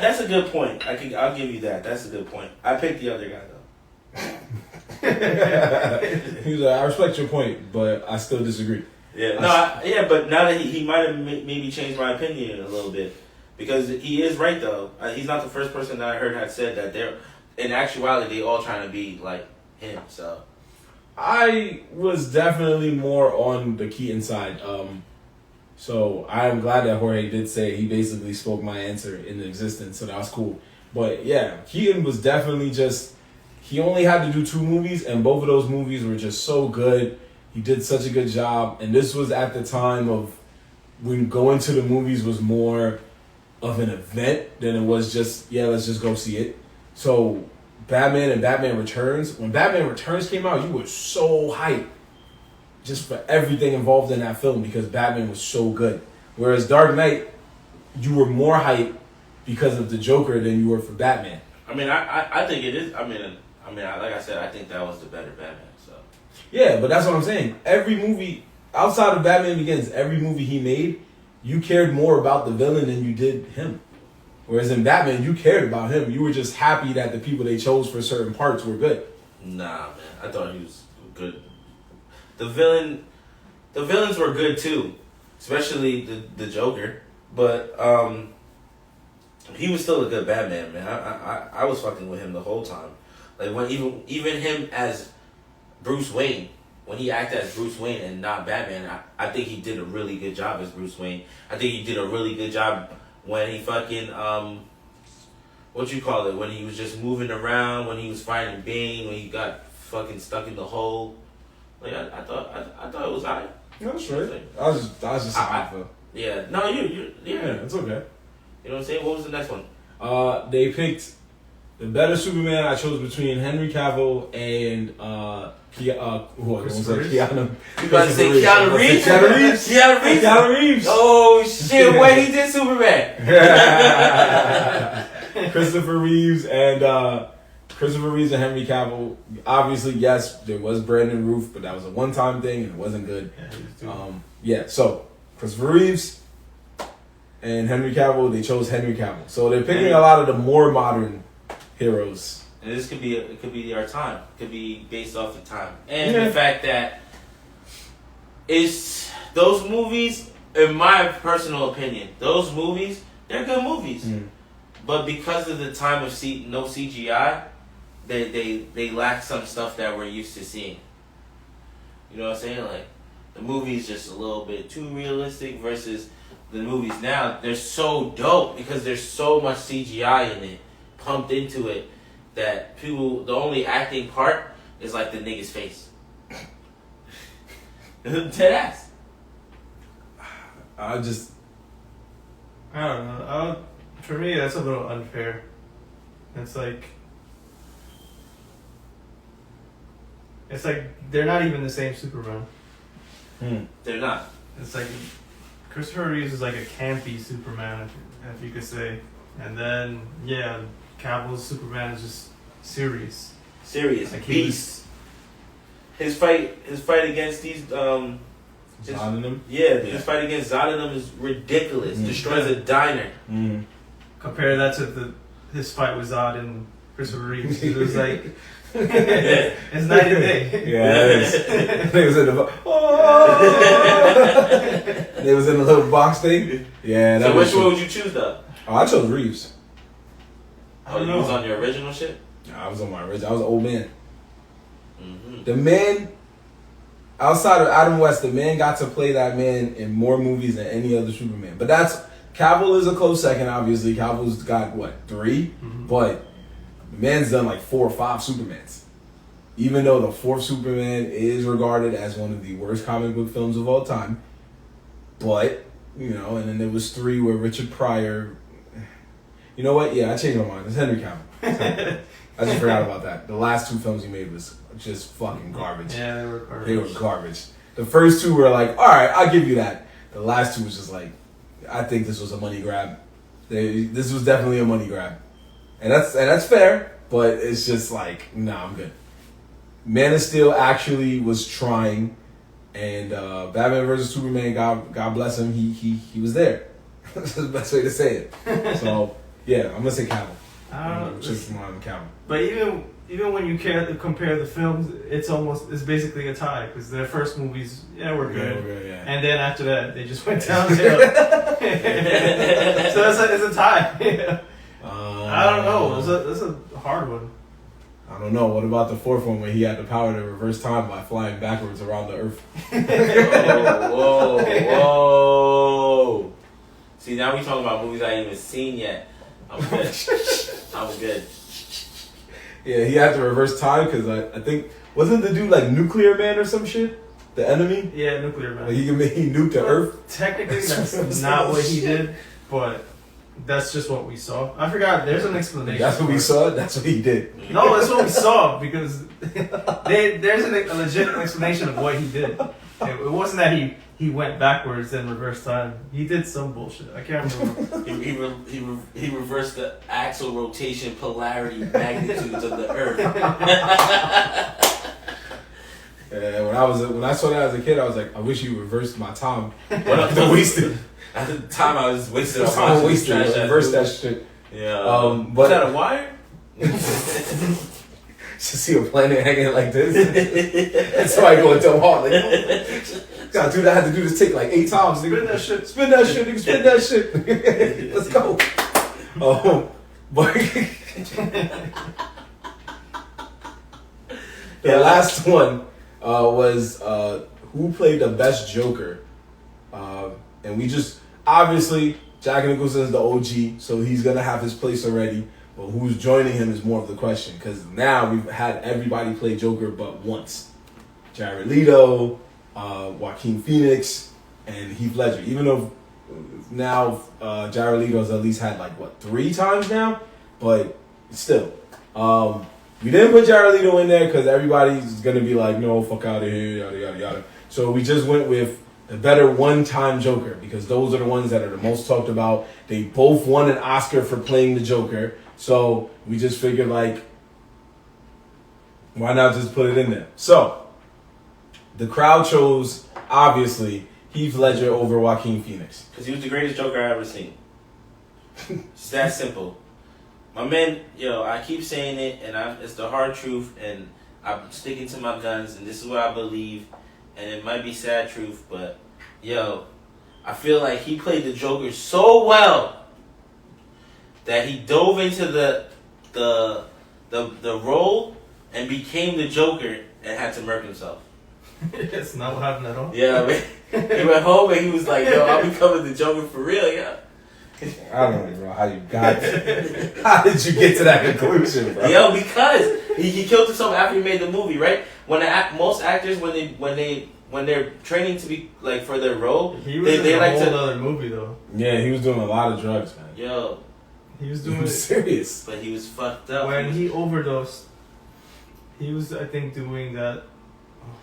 That's a good point. I'll give you that. That's a good point. I picked the other guy though. He's like, I respect your point, but I still disagree. Yeah, but now that he might have maybe changed my opinion a little bit, because he is right though. He's not the first person that I heard had said that they're, in actuality, they all trying to be like him. So I was definitely more on the Keaton side. So I'm glad that Jorge did say he basically spoke my answer into existence, so that was cool. But yeah, Keaton was definitely just, he only had to do 2 movies, and both of those movies were just so good. He did such a good job, and this was at the time of when going to the movies was more of an event than it was just, let's just go see it. So Batman and Batman Returns, when Batman Returns came out, you were so hyped just for everything involved in that film because Batman was so good. Whereas Dark Knight, you were more hyped because of the Joker than you were for Batman. I mean, I think it is. I mean, like I said, I think that was the better Batman. So yeah, but that's what I'm saying. Every movie outside of Batman Begins, every movie he made, you cared more about the villain than you did him. Whereas in Batman, you cared about him. You were just happy that the people they chose for certain parts were good. Nah, man, I thought he was good. The villains were good too, especially the Joker. But he was still a good Batman, man. I was fucking with him the whole time. Like when even him as Bruce Wayne. When he acted as Bruce Wayne and not Batman, I think he did a really good job as Bruce Wayne. I think he did a really good job when he fucking what you call it? When he was just moving around, when he was fighting Bane, when he got fucking stuck in the hole. Like I thought it was alright. No, that's right. I was just hype. Yeah. No, yeah, it's okay. You know what I'm saying? What was the next one? They picked the better Superman. I chose between Henry Cavill and who I was gonna say Keanu. You about to say Keanu Reeves? Keanu Reeves. Oh shit! When he did Superman. Christopher Reeves and Henry Cavill. Obviously, yes, there was Brandon Routh, but that was a one-time thing and it wasn't good. So Christopher Reeves and Henry Cavill, they chose Henry Cavill. So they're picking a lot of the more modern heroes. And this could be our time. It could be based off the time. And the fact that it's those movies, in my personal opinion, those movies, they're good movies. But because of the time of no CGI, they lack some stuff that we're used to seeing. You know what I'm saying? Like, the movie's just a little bit too realistic versus the movies now. They're so dope because there's so much CGI in it, pumped into it, that people, the only acting part is like the nigga's face. Dead ass. I don't know. For me, that's a little unfair. It's like they're not even the same Superman. They're not. It's like Christopher Reeves is like a campy Superman, if you could say, and then Cavill's Superman is just serious. Like Beast. His fight against these Zodinum? His fight against Zodinum is ridiculous. Destroys a diner. Compare that to his fight with Zod and Christopher Reeves. It was like it's night and day. Yeah, it is. They was in the little box thing. Yeah. So which one would you choose though? Oh, I chose Reeves. Oh, you was on your original shit? I was on my original. I was an old man. The man, outside of Adam West, the man got to play that man in more movies than any other Superman. But Cavill is a close second, obviously. Cavill's got, 3? But the man's done like 4 or 5 Supermans. Even though the 4th Superman is regarded as one of the worst comic book films of all time. But, and then there was 3 where Richard Pryor... You know what? Yeah, I changed my mind. It's Henry Cavill. I just forgot about that. The last 2 films he made was just fucking garbage. Yeah, they were garbage. The first 2 were like, alright, I'll give you that. The last 2 was just like, I think this was a money grab. This was definitely a money grab. And that's fair, but it's just like, nah, I'm good. Man of Steel actually was trying, and Batman vs. Superman, God bless him, he was there. That's the best way to say it. So, yeah, I'm gonna say Cavill. I don't know. Just Cavill. But even when you compare the films, it's basically a tie because their first movies, were good, and then after that they just went downhill. So it's a tie. I don't know. It's a hard one. I don't know. What about the 4th one where he had the power to reverse time by flying backwards around the Earth? Whoa. See, now we talking about movies I ain't even seen yet. I'm good. I'm good. Yeah, he had to reverse time because I think, wasn't the dude like Nuclear Man or some shit? The enemy? Yeah, Nuclear Man. Like he nuked the Earth? Technically, that's not what he did, but that's just what we saw. I forgot, there's an explanation. That's what we saw? That's what he did. No, that's what we saw because there's a legit explanation of what he did. It wasn't that he went backwards and reversed time. He did some bullshit. I can't remember. he reversed the axle rotation polarity magnitudes of the Earth. Yeah, when I saw that as a kid, I was like, I wish you reversed my time. But I'm wasted. At the time, I was wasted. I wasted. Reverse that shit. Yeah. But was that a wire? To see a planet hanging like this, and somebody going to him hard like, God, dude, I had to do this take like 8 times. Spin that shit. Spin that shit. Nigga, spin that shit. Let's go. But the last one was who played the best Joker. And we just, obviously, Jack Nicholson is the OG, so he's going to have his place already. But who's joining him is more of the question. Because now we've had everybody play Joker but once. Jared Leto, Joaquin Phoenix, and Heath Ledger. Even though now Jared Leto's at least had 3 times now? But still. We didn't put Jared Leto in there because everybody's going to be like, no, fuck out of here, yada, yada, yada. So we just went with the better one-time Joker because those are the ones that are the most talked about. They both won an Oscar for playing the Joker. So we just figured, why not just put it in there? So the crowd chose, obviously, Heath Ledger over Joaquin Phoenix. Because he was the greatest Joker I ever seen. It's that simple. My man, I keep saying it, and it's the hard truth, and I'm sticking to my guns, and this is what I believe, and it might be sad truth, but, I feel like he played the Joker so well that he dove into the role and became the Joker and had to murk himself. It's not what happened at all. Yeah, man. He went home and he was like, I'm becoming the Joker for real, I don't know how you got how did you get to that conclusion, bro? Because he killed himself after he made the movie, right? When most actors when they're training to be for their role, he was in a whole other movie though. Yeah, he was doing a lot of drugs, man. He was doing serious, but he was fucked up. When he overdosed, he was I think doing that.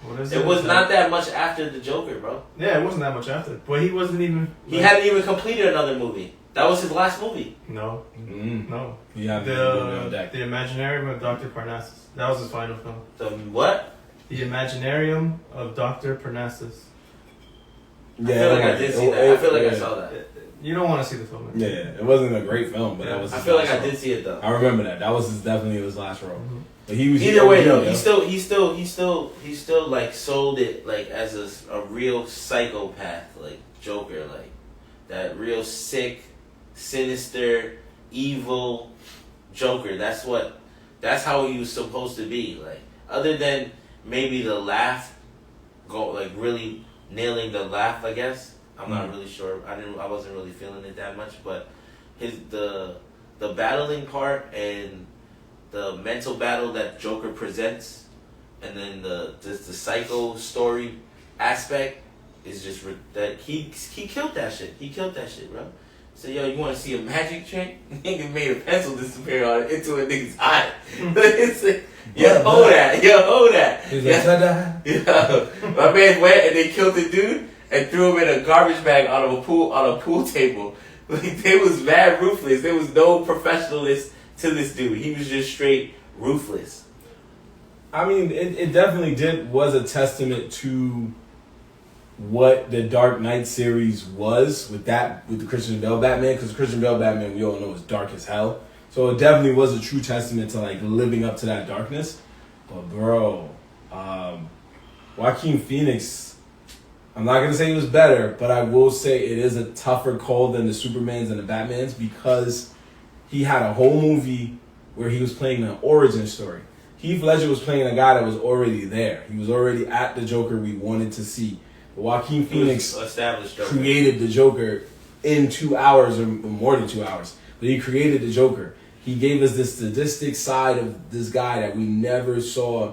What is it? It was not that much after the Joker, bro. Yeah, it wasn't that much after, but he wasn't even. He hadn't even completed another movie. That was his last movie. No. No. Yeah, the Imaginarium of Dr. Parnassus. That was his final film. The what? The Imaginarium of Dr. Parnassus. Yeah, I feel like I did see that. I feel like I saw that. You don't want to see the film. Yeah, it wasn't a great film, but that was. I feel like I did see it though. I remember that. That was definitely his last role. Mm-hmm. But he was either way though. He still sold it as a real psychopath, Joker, that real sick, sinister, evil Joker. That's how he was supposed to be. Other than maybe the laugh, really nailing the laugh. I guess I'm not really sure. I wasn't really feeling it that much. But the battling part and the mental battle that Joker presents, and then the psycho story aspect is just that he killed that shit. He killed that shit, bro. So you want to see a magic trick? Nigga made a pencil disappear into a nigga's eye. It's hold that. He's like, ta-da. My man went and they killed the dude and threw him in a garbage bag on a pool table. They was mad ruthless. There was no professionalness to this dude. He was just straight ruthless. I mean, it definitely was a testament to what the Dark Knight series was with the Christian Bale Batman, because Christian Bale Batman we all know is dark as hell. So it definitely was a true testament to living up to that darkness. But bro, Joaquin Phoenix, I'm not gonna say he was better, but I will say it is a tougher call than the Supermans and the Batmans because he had a whole movie where he was playing an origin story. Heath Ledger was playing a guy that was already there. He was already at the Joker we wanted to see. Joaquin Phoenix created the Joker in 2 hours or more than 2 hours. But he created the Joker. He gave us this sadistic side of this guy that we never saw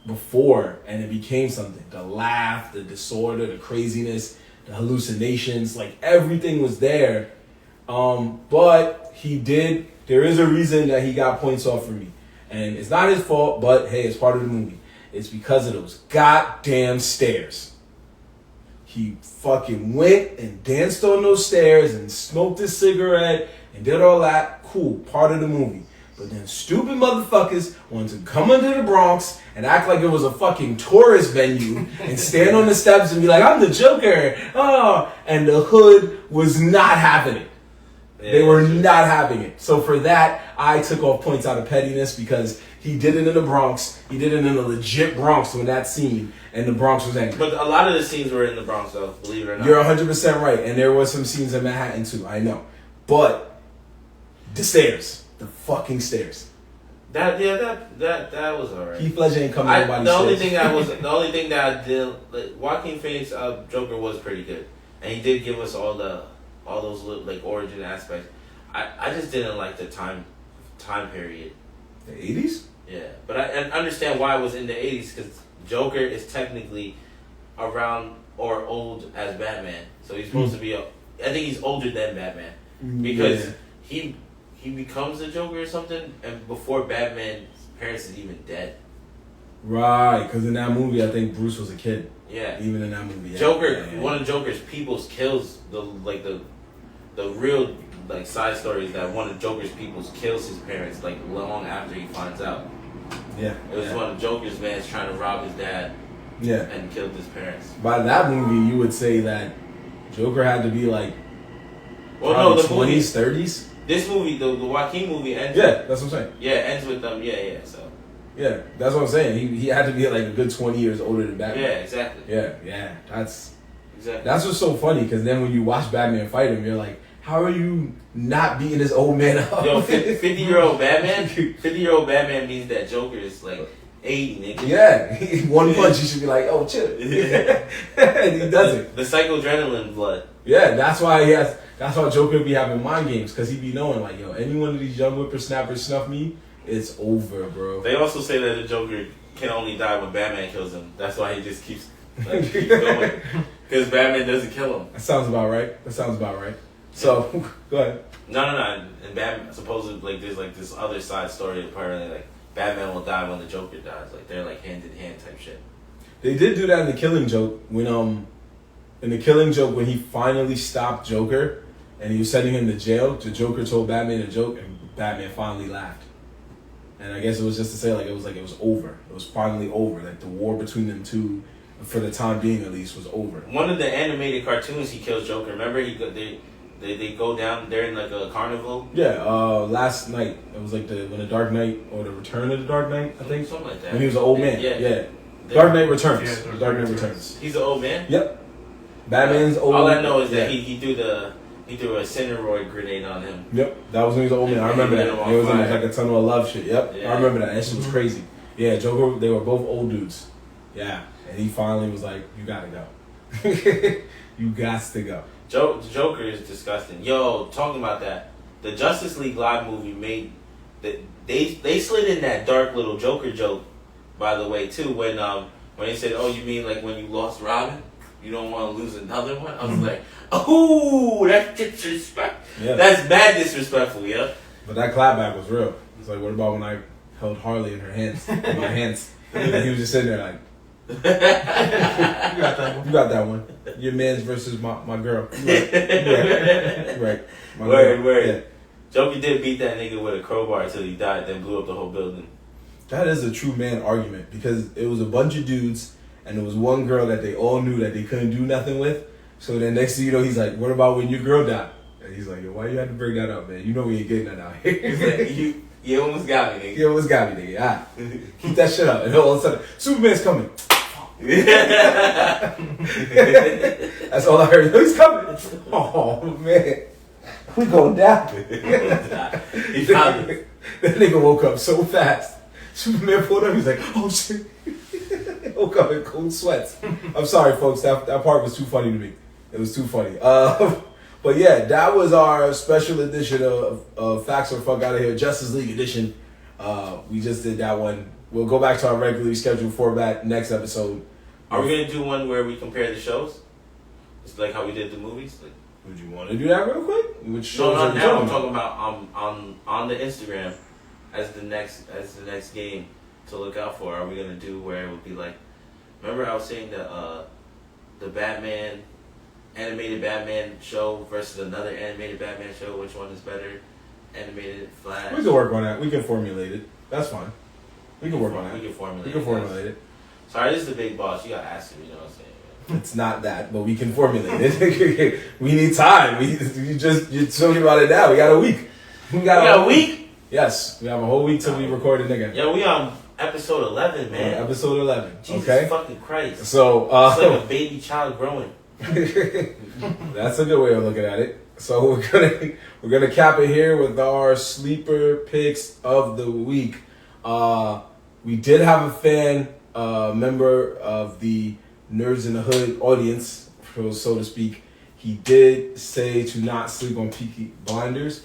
before, and it became something. The laugh, the disorder, the craziness, the hallucinations, everything was there. But there is a reason that he got points off for me. And it's not his fault, but hey, it's part of the movie. It's because of those goddamn stairs. He fucking went and danced on those stairs and smoked his cigarette and did all that. Cool, part of the movie. But then stupid motherfuckers wanted to come into the Bronx and act like it was a fucking tourist venue and stand on the steps and be like, I'm the Joker. Oh, and the hood was not having it. They were not having it. So for that, I took off points out of pettiness because he did it in the Bronx. He did it in the legit Bronx with that scene, and the Bronx was angry. But a lot of the scenes were in the Bronx, though, believe it or not. You're 100% right, and there was some scenes in Manhattan, too. I know. But the stairs. The fucking stairs. That was alright. Heath Ledger ain't coming to nobody's the only shit. the only thing that I did, like, Joaquin Phoenix Joker was pretty good, and he did give us all those like origin aspects. I just didn't like the time period. The 80s? Yeah, but I understand why it was in the 80s, because Joker is technically around or old as Batman, so he's supposed to be I think he's older than Batman because he becomes a Joker or something, and before Batman's parents is even dead. Right, because in that movie, I think Bruce was a kid. Yeah, even in that movie. Yeah. Joker, one of Joker's peoples kills the real like side stories that one of Joker's peoples kills his parents like long after he finds out. Yeah, it was one of Joker's mans trying to rob his dad. Yeah, and killed his parents. By that movie, you would say that Joker had to be like, the 20s, 30s. This movie, the Joaquin movie ends. Yeah, that's what I'm saying. Yeah, it ends with them. Yeah. So. Yeah, that's what I'm saying. He had to be like a good 20 years older than Batman. Yeah, exactly. Yeah. That's what's so funny, because then when you watch Batman fight him, you're like, how are you not beating this old man up? Yo, 50-year-old Batman. 50-year-old Batman means that Joker is like 80, nigga. Yeah, one punch, you should be like, oh, chill. And he doesn't. The psychodrenaline blood. Yeah, that's why Joker be having mind games, because he be knowing like, yo, any one of these young whippersnappers snuff me, it's over, bro. They also say that the Joker can only die when Batman kills him. That's why he just keeps going. Because Batman doesn't kill him. That sounds about right. So, go ahead. No. And Batman, supposedly, like, there's like this other side story apparently, like, Batman will die when the Joker dies. Like, they're like hand in hand type shit. They did do that in The Killing Joke when when he finally stopped Joker and he was sending him to jail. The Joker told Batman a joke and Batman finally laughed. And I guess it was just to say it was over. It was finally over. Like the war between them two, for the time being at least, was over. One of the animated cartoons, he kills Joker. Remember, they go down there in like a carnival. Yeah, last night it was like when the Dark Knight or the Return of the Dark Knight, I think. Something like that. When he was an old man. Yeah. Dark Knight Returns. Yeah, Dark Knight Returns. He's an old man. Yep. Batman's old. All I know is that he threw a Cineroid grenade on him. Yep, that was when he was an old man. I remember that. It was like a tunnel of love shit. Yep, yeah. I remember that. That shit was crazy. Yeah, Joker. They were both old dudes. Yeah, and he finally was like, "You gotta go. You got to go." Joker is disgusting. Yo, talking about that, the Justice League Live movie made that they slid in that dark little Joker joke, by the way, too. When they said, "Oh, you mean like when you lost Robin? You don't want to lose another one?" I was like, "Oh, that's disrespect. Yeah. That's bad disrespectful, yeah." But that clapback was real. It's like, what about when I held Harley in my hands, and he was just sitting there like, "You got that one. Your man's versus my girl." Right. Word. Yeah. Joker did beat that nigga with a crowbar until he died, then blew up the whole building. That is a true man argument, because it was a bunch of dudes. And there was one girl that they all knew that they couldn't do nothing with. So then next thing you know, he's like, "What about when your girl died?" And he's like, "Yo, why you had to bring that up, man? You know we ain't getting that out here." He's like, you almost got me, nigga. You almost got me, nigga. All right. Keep that shit up. And all of a sudden, Superman's coming. That's all I heard. He's coming. Oh, man. We going down. He found it. That nigga woke up so fast. Superman pulled up. He's like, "Oh, shit." Woke up in cold sweats. I'm sorry, folks. That part was too funny to me. It was too funny. But yeah, that was our special edition of Facts or Fuck Out of Here, Justice League edition. We just did that one. We'll go back to our regularly scheduled format next episode. Are we gonna do one where we compare the shows? It's like how we did the movies. Like, would you want to do that real quick? Which shows no, not now. I'm talking about on the Instagram as the next game to look out for. Are we gonna do where it would be like? Remember, I was saying the Batman animated Batman show versus another animated Batman show. Which one is better? Animated Flash. We can work on that. We can formulate it. That's fine. We can work on that. We can formulate it. Sorry, this is the big boss. You gotta ask him. You know what I'm saying? It's not that, but we can formulate it. We need time. You're talking about it now. We got a week. We got a week. Yes, we have a whole week till we record it again. Yeah, we on episode 11, man. Yeah, episode 11. Jesus okay. fucking Christ. So it's like a baby child growing. That's a good way of looking at it. So we're gonna cap it here with our sleeper picks of the week. We did have a fan, member of the Nerds in the Hood audience, so to speak. He did say to not sleep on Peaky Blinders.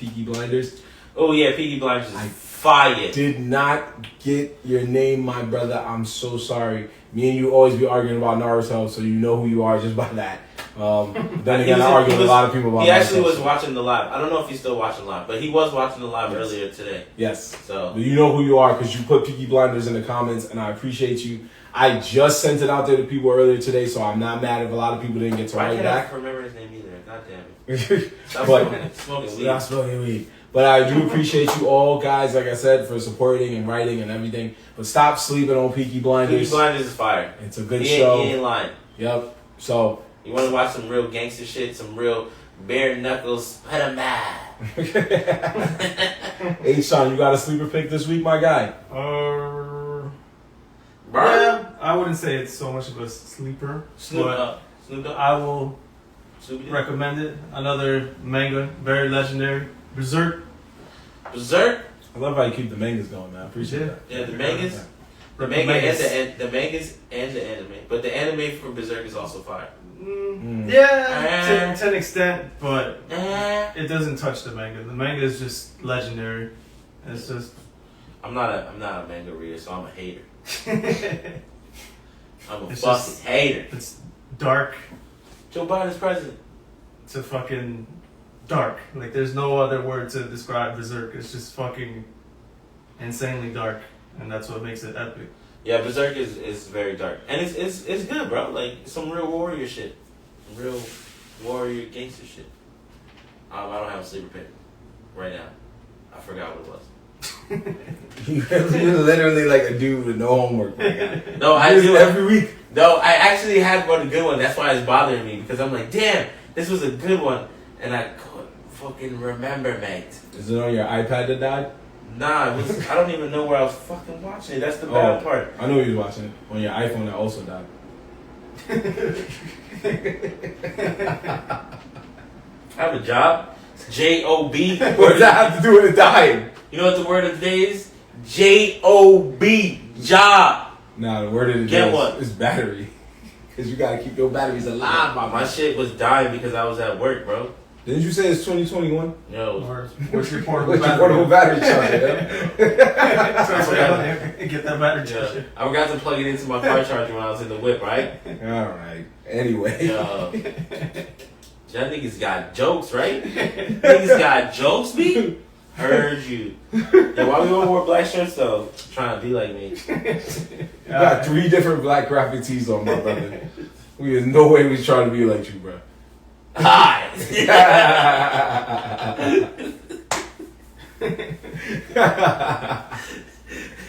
Oh yeah, Peaky Blinders is fire. Did not get your name, my brother. I'm so sorry. Me and you always be arguing about Naruto, so you know who you are just by that. Then again, I argue with a lot of people about He actually Naruto, was watching the live. I don't know if he's still watching live, but he was watching the live earlier today. Yes. So you know who you are because you put Peaky Blinders in the comments, and I appreciate you. I just sent it out there to people earlier today, so I'm not mad if a lot of people didn't get to write back. I can't remember his name either. God damn it. Stop smoking weed. Stop smoking weed. But I do appreciate you all, guys, like I said, for supporting and writing and everything. But stop sleeping on Peaky Blinders. Peaky Blinders is fire. It's a good show. He ain't lying. Yep. So you want to watch some real gangster shit, some real bare knuckles, put 'em mad. Hey, Sean, you got a sleeper pick this week, my guy? Yeah, I wouldn't say it's so much of a sleeper. Snoop but Dogg. I will recommend it. Another manga, very legendary. Berserk. I love how you keep the mangas going, man. I appreciate that. Yeah, the mangas. The mangas and the anime. But the anime from Berserk is also fire. Yeah, to an extent, but it doesn't touch the manga. The manga is just legendary. It's just. I'm not a manga reader, so I'm a hater. I'm a fucking hater. It's dark. Joe Biden's president. It's a fucking dark. Like there's no other word to describe Berserk. It's just fucking insanely dark, and that's what makes it epic. Yeah, Berserk is very dark, and it's good, bro. Like some real warrior shit, real warrior gangster shit. I don't have a sleeper pick right now. I forgot what it was. You're literally like a dude with no homework. No, I do every week. No, I actually had one good one. That's why it's bothering me because I'm like, damn, this was a good one, and I couldn't fucking remember, mate. Is it on your iPad that died? Nah, it was, I don't even know where I was fucking watching it. That's the bad part. I know you was watching it on your iPhone that also died. I have a job. It's J-O-B. What does that have to do with it dying? You know what the word of the day is? J-O-B. Job. Nah, the word of the day is battery. Because you gotta keep your batteries alive, my shit was dying because I was at work, bro. Didn't you say it's 2021? No. What's your portable battery charger? Get that battery charger. I forgot to plug it into my car charger when I was in the whip, right? Alright. Anyway. Y'all niggas got jokes, right? Niggas got jokes, B? Heard you. Yeah, why we all wore black shirts though? Trying to be like me. You got 3 different black graphic tees on, my brother. There's no way we trying to be like you, bro. Hi.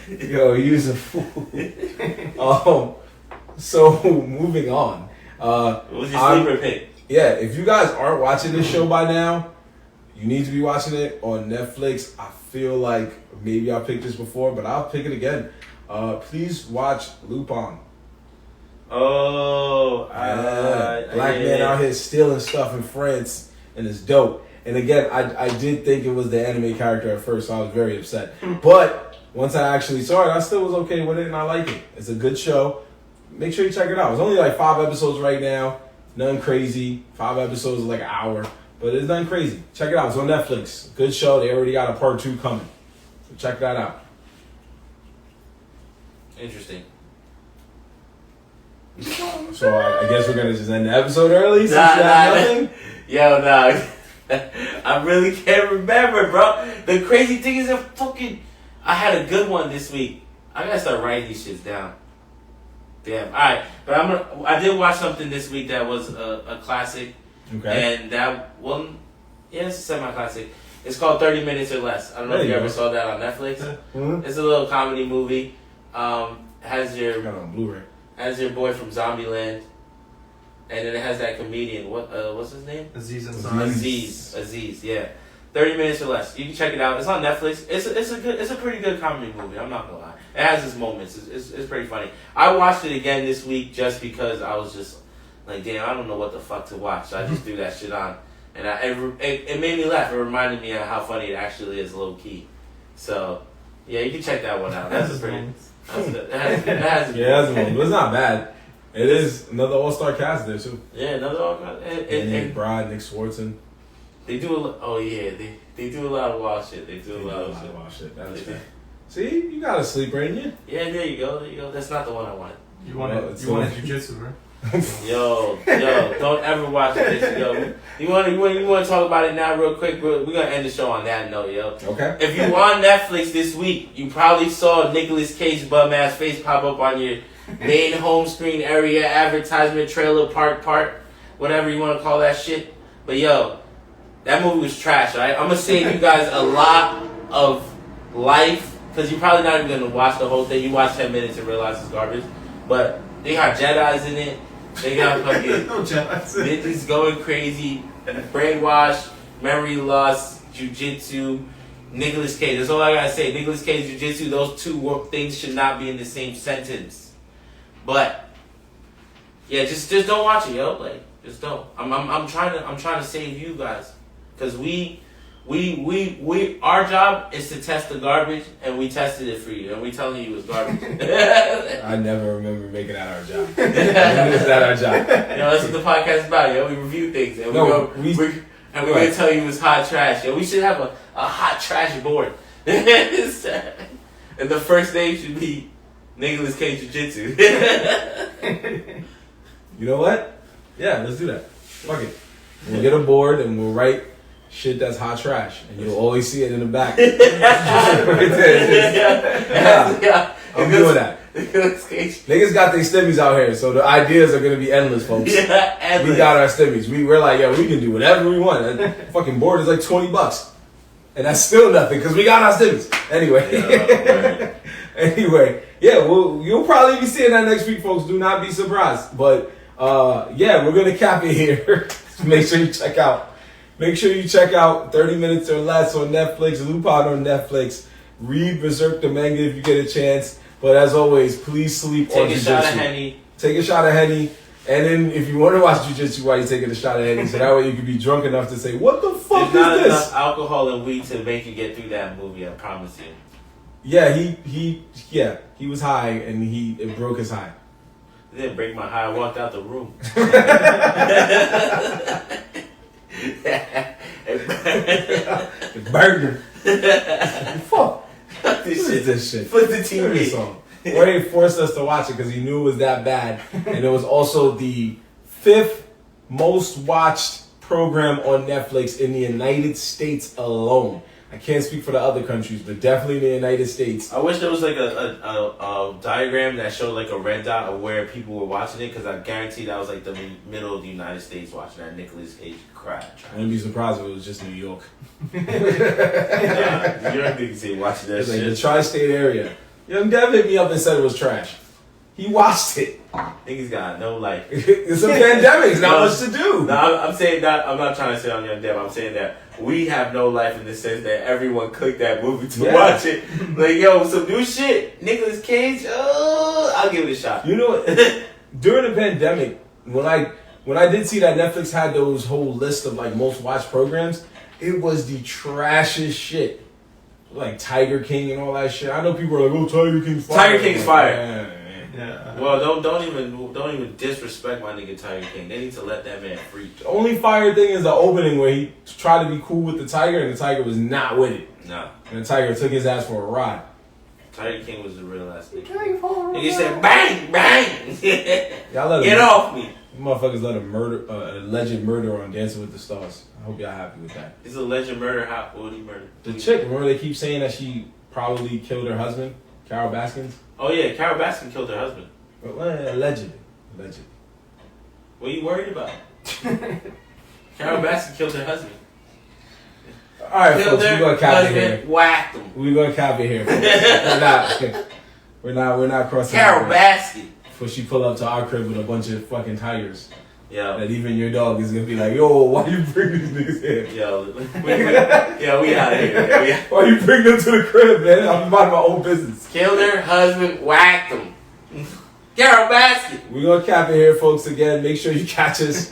Yo, you's a fool. So moving on. What was your sleeper pick? Yeah, if you guys aren't watching this show by now, you need to be watching it on Netflix. I feel like maybe I picked this before, but I'll pick it again. Please watch Lupin. Oh, Black man out here stealing stuff in France, and it's dope. And again, I did think it was the anime character at first, so I was very upset. But once I actually saw it, I still was okay with it, and I like it. It's a good show. Make sure you check it out. It's only like 5 episodes right now. Nothing crazy. 5 episodes is like an hour. But it's nothing crazy. Check it out. It's on Netflix. Good show. They already got a part 2 coming. So check that out. Interesting. So I guess we're going to just end the episode early since you have nothing? Yo, nah. I really can't remember, bro. The crazy thing is I had a good one this week. I got to start writing these shits down. Damn. All right. But I did watch something this week that was a classic. Okay. And that one, it's a semi-classic. It's called 30 Minutes or Less. I don't know if you ever saw that on Netflix. Mm-hmm. It's a little comedy movie. Has your got it on Blu-ray. Has your boy from Zombieland, and then it has that comedian. What's his name? Aziz. Yeah. 30 Minutes or Less. You can check it out. It's on Netflix. It's a pretty good comedy movie. I'm not gonna lie. It has its moments. It's pretty funny. I watched it again this week just because I was just like, damn, I don't know what the fuck to watch. So I just threw that shit on, and it made me laugh. It reminded me of how funny it actually is, low key. So Yeah, you can check that one out. That's a pretty. That has Yeah, that's one. But it's not bad. It is another all-star cast there too. Yeah, another all-star. And Brad, Nick Swartzen. They do they do a lot of wild shit. They do a lot of wild shit. That's right. See, you got a sleeper in you. Yeah, there you go. That's not the one I wanted. You wanted jujitsu, right? Yo, don't ever watch this. Yo, you want to talk about it now, real quick? We're gonna end the show on that note, yo. Okay. If you on Netflix this week, you probably saw Nicolas Cage bum ass face pop up on your main home screen area advertisement trailer part, whatever you want to call that shit. But yo, that movie was trash. Right? I'm gonna save you guys a lot of life because you're probably not even gonna watch the whole thing. You watch 10 minutes and realize it's garbage. But they got Jedis in it. They got fucking bitches going crazy, brainwash, memory loss, jujitsu, Nicolas Cage. That's all I gotta say. Nicolas Cage, jujitsu. Those two things should not be in the same sentence. But yeah, just don't watch it, yo. Like, just don't. I'm trying to save you guys, cause our job is to test the garbage, and we tested it for you, and we telling you it was garbage. I never remember making that our job. When is that our job? Yo, that's what the podcast is about, yo. We review things, and we're gonna tell you it's hot trash, yo. We should have a hot trash board, and the first name should be Nicolas Cage Jiu-Jitsu. You know what? Yeah, let's do that. Fuck it. We'll get a board and we'll write shit that's hot trash, and you'll always see it in the back. Right there. Yeah. I'm doing that. Niggas got their stimmies out here, so the ideas are gonna be endless, folks. Yeah, endless. We got our stimmies. We're like, yo, we can do whatever we want. That fucking board is like $20, and that's still nothing because we got our stimmies. Anyway, yeah, you'll probably be seeing that next week, folks. Do not be surprised. But yeah, we're gonna cap it here. Make sure you check out 30 Minutes or Less on Netflix, Lupin on Netflix. Read Berserk the manga if you get a chance. But as always, please sleep on jiu-jitsu. Take a shot of Henny. And then if you want to watch jiu-jitsu while you're taking a shot of Henny, so that way you can be drunk enough to say, what the fuck There's is this? not enough alcohol and weed to make you get through that movie, I promise you. Yeah, he was high and it broke his high. It didn't break my high, I walked out the room. It burned him. Fuck. What is this shit? Flip the TV. Song. Ray forced us to watch it because he knew it was that bad. And it was also the 5th most watched program on Netflix in the United States alone. I can't speak for the other countries, but definitely in the United States. I wish there was like a diagram that showed like a red dot of where people were watching it, because I guarantee that was like the middle of the United States watching that Nicolas Cage crap. I wouldn't be surprised if it was just New York. New York niggas ain't watching that It's shit. like the tri-state area. Young Dev hit me up and said it was trash. He watched it. Niggas got no life. It's a pandemic. It's not much to do. No, I'm saying that. I'm not trying to say on Young Dev. I'm saying that we have no life in the sense that everyone clicked that movie to watch it. Like, yo, some new shit. Nicolas Cage. Oh, I'll give it a shot. You know, during the pandemic, when I did see that Netflix had those whole list of like most watched programs, it was the trashiest shit. Like Tiger King and all that shit. I know people are like, "Oh, Tiger King's fire." Tiger King's fire. Yeah. Well, don't even disrespect my nigga Tiger King. They need to let that man free. The only fire thing is the opening where he tried to be cool with the tiger and the tiger was not with it. No. And the tiger took his ass for a ride. Tiger King was the real ass nigga. He said, "Bang, bang." Y'all let Get off me. You motherfuckers let a alleged murderer on Dancing with the Stars. I hope y'all happy with that. He's a alleged murder. What would he murder? The chick, remember they keep saying that she probably killed her husband, Carol Baskins? Oh yeah, Carol Baskin killed her husband. Well, allegedly. What are you worried about? Carol Baskin killed her husband. All right, folks, we're gonna cap it here. Whacked him. We're gonna cap it here, folks. We're not crossing. Carol Baskin. Before she pull up to our crib with a bunch of fucking tigers. Yo. That even your dog is gonna be like, yo, why you bring these niggas here? Yo, we out of here. Why you bring them to the crib, man? I'm about my own business. Killed her husband, whacked him. Carol Baskin. We're gonna cap it here, folks. Again, make sure you catch us.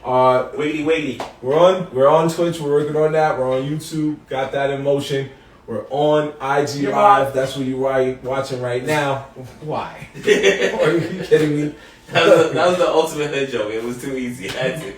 Wiggity. We're on Twitch. We're working on that. We're on YouTube. Got that in motion. We're on IG Live. That's what you're watching right now. Why? Are you kidding me? That was the ultimate hood joke. It was too easy. I had to.